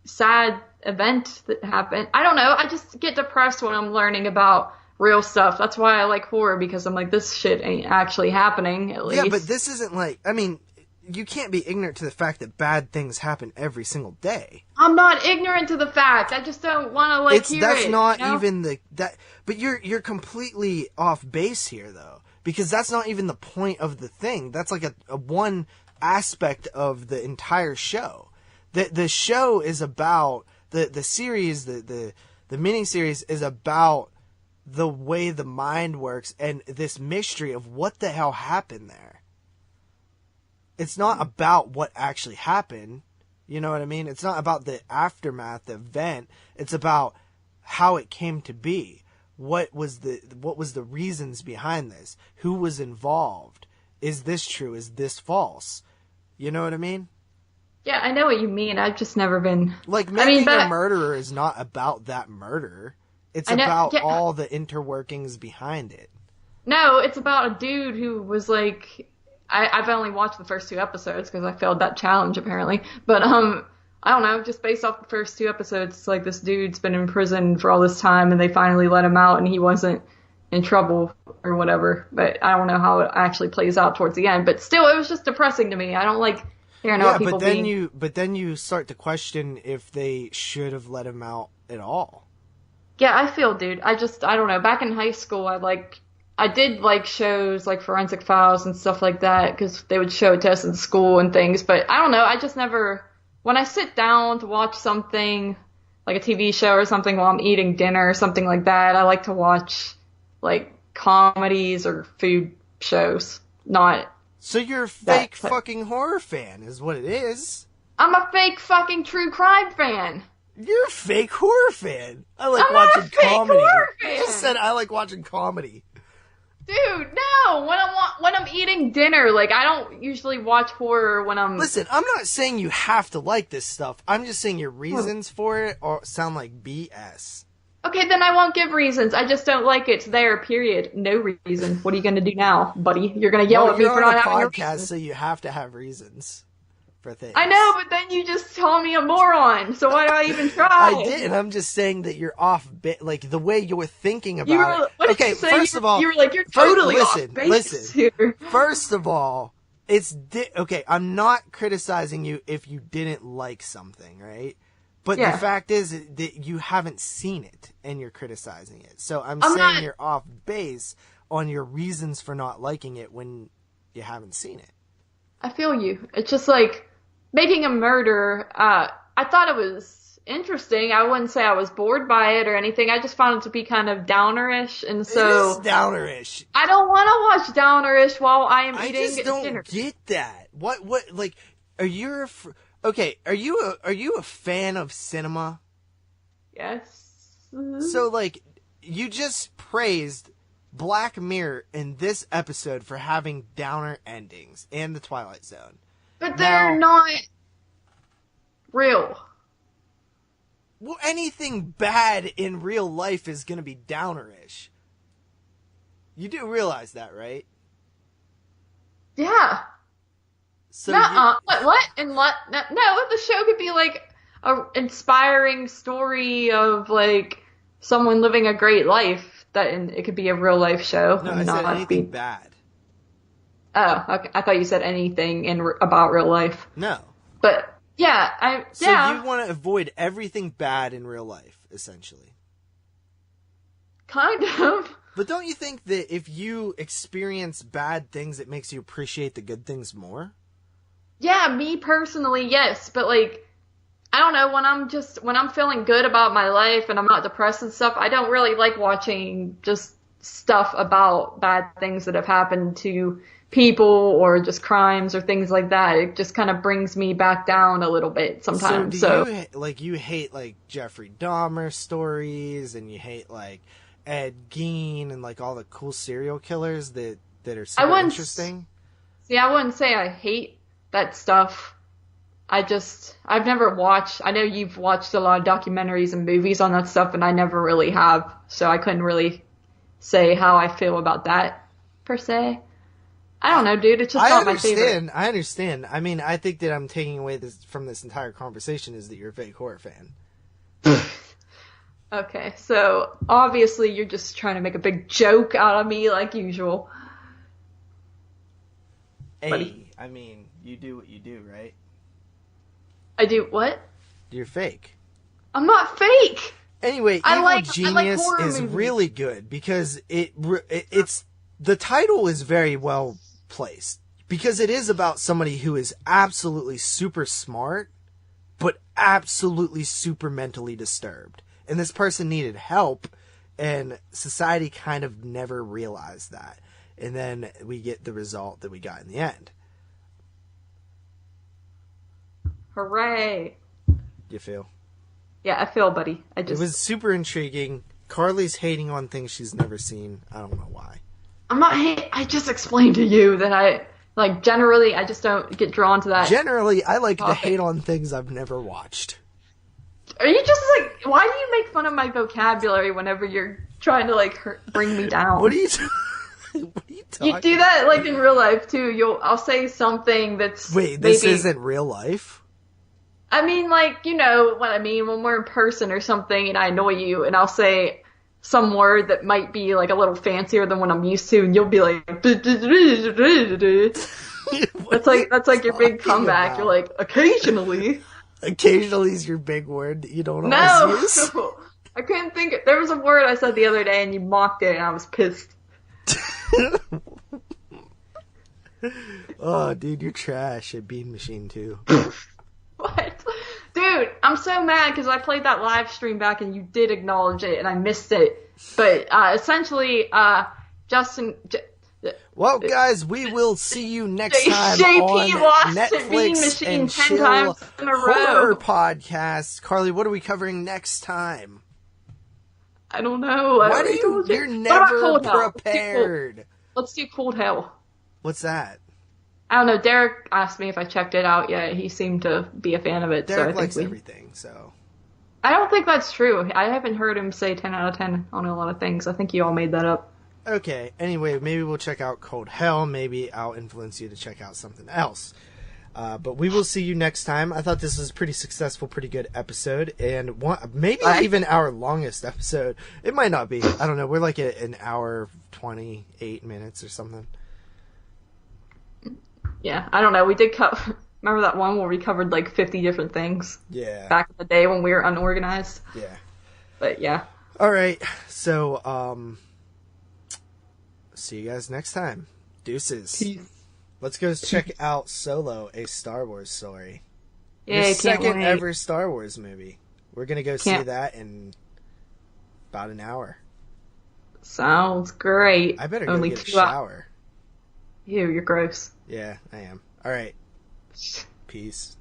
sad event that happened. I don't know. I just get depressed when I'm learning about real stuff. That's why I like horror, because I'm like, this shit ain't actually happening, at least. Yeah, but this isn't like, I mean, you can't be ignorant to the fact that bad things happen every single day. I'm not ignorant to the fact. I just don't want to, like, hear it. That's not even but you're completely off base here, though, because that's not even the point of the thing. That's like a one aspect of the entire show. The show is about, the series, the miniseries is about the way the mind works and this mystery of what the hell happened there. It's not about what actually happened. You know what I mean? It's not about the aftermath, the event. It's about how it came to be. What was the reasons behind this? Who was involved? Is this true? Is this false? You know what I mean? Yeah, I know what you mean. I've just never been... Like, Making a Murderer is not about that murder. It's about all the interworkings behind it. No, it's about a dude who was like... I've only watched the first 2 episodes because I failed that challenge, apparently. But, I don't know, just based off the first 2 episodes, it's like this dude's been in prison for all this time and they finally let him out and he wasn't in trouble or whatever. But I don't know how it actually plays out towards the end. But still, it was just depressing to me. I don't like... but then you start to question if they should have let him out at all. Yeah, I feel, dude. I don't know. Back in high school, I did like shows like Forensic Files and stuff like that because they would show it to us in school and things. But I don't know. I just never, when I sit down to watch something like a TV show or something while I'm eating dinner or something like that, I like to watch like comedies or food shows, not. So you're a fake fucking horror fan, is what it is. I'm a fake fucking true crime fan. You're a fake horror fan. I like watching comedy. You just said I like watching comedy. Dude, no! When I'm eating dinner, like, I don't usually watch horror when I'm... Listen, I'm not saying you have to like this stuff. I'm just saying your reasons for it sound like BS. Okay, then I won't give reasons. I just don't like it. It's there, period. No reason. What are you going to do now, buddy? You're going to yell at me for not having a podcast, so you have to have reasons for things. I know, but then you just call me a moron, so why do I even try? I didn't. I'm just saying that you're off bit, like the way you were thinking about it. Okay, first of all, you were like, you're totally off base. Listen. First of all, okay. I'm not criticizing you if you didn't like something, right? But the fact is that you haven't seen it and you're criticizing it. So I'm saying you're off base on your reasons for not liking it when you haven't seen it. I feel you. It's just like Making a Murder. I thought it was interesting. I wouldn't say I was bored by it or anything. I just found it to be kind of downerish, and so it is downerish. I don't want to watch downerish while I am eating dinner. I just don't get that. What like are you? Okay, are you a fan of cinema? Yes. So, like, you just praised Black Mirror in this episode for having downer endings and The Twilight Zone. But they're not real. Well, anything bad in real life is going to be downerish. You do realize that, right? Yeah. So what? And what? No, the show could be like a inspiring story of like someone living a great life. It could be a real life show. No, I said anything bad. Oh, okay. I thought you said anything about real life. No. But yeah, So you want to avoid everything bad in real life, essentially. Kind of. But don't you think that if you experience bad things, it makes you appreciate the good things more? Yeah, me personally, yes. But like, I don't know, when I'm feeling good about my life and I'm not depressed and stuff, I don't really like watching just stuff about bad things that have happened to people or just crimes or things like that. It just kind of brings me back down a little bit sometimes. So you hate like Jeffrey Dahmer stories, and you hate like Ed Gein and like all the cool serial killers that are super interesting? See, I wouldn't say I hate that stuff. I've never watched, I know you've watched a lot of documentaries and movies on that stuff, and I never really have, so I couldn't really say how I feel about that, per se. I don't know, dude, it's just not my favorite. I understand. I mean, I think that I'm taking away from this entire conversation is that you're a fake horror fan. Okay, so obviously you're just trying to make a big joke out of me like usual. Hey, buddy. I mean, you do what you do, right? I do what? You're fake. I'm not fake! Anyway, Evil Genius is really good because it's the title is very well placed because it is about somebody who is absolutely super smart but absolutely super mentally disturbed. And this person needed help, and society kind of never realized that. And then we get the result that we got in the end. Hooray. You feel? Yeah, I feel, buddy. It was super intriguing. Carly's hating on things she's never seen. I don't know why. I'm not I just explained to you that generally, I just don't get drawn to that. Generally, I like to hate on things I've never watched. Are you just why do you make fun of my vocabulary whenever you're trying to bring me down? What are you talking You do that in real life too. I'll say something that's this isn't real life? I mean, you know what I mean, when we're in person or something and I annoy you and I'll say some word that might be a little fancier than what I'm used to, and you'll be like, that's your big comeback. About? You're like, occasionally. Occasionally is your big word that you don't always use? No! I couldn't think there was a word I said the other day and you mocked it and I was pissed. Oh, dude, you're trash at Bean Machine too. What? Dude, I'm so mad because I played that live stream back and you did acknowledge it and I missed it. But essentially, Justin... Well, guys, we will see you next time on Netflix and Chill Horror Podcast. Carly, what are we covering next time? I don't know. You're never prepared. let's do Cold Hell. What's that? I don't know. Derek asked me if I checked it out yet. He seemed to be a fan of it. Derek so I likes think everything, so. I don't think that's true. I haven't heard him say 10 out of 10 on a lot of things. I think you all made that up. Okay, anyway, maybe we'll check out Cold Hell. Maybe I'll influence you to check out something else. But we will see you next time. I thought this was a pretty successful, pretty good episode. And maybe even our longest episode. It might not be. I don't know. We're like at an hour, 28 minutes or something. Yeah, I don't know. We did remember that one where we covered like 50 different things? Yeah. Back in the day when we were unorganized. Yeah. But yeah. All right. So, see you guys next time. Deuces. Peace. Let's go check out Solo, a Star Wars story. Yeah, the second ever Star Wars movie. We're going to go see that in about an hour. Sounds great. I better go get a shower. Ew, you're gross. Yeah, I am. All right. Peace.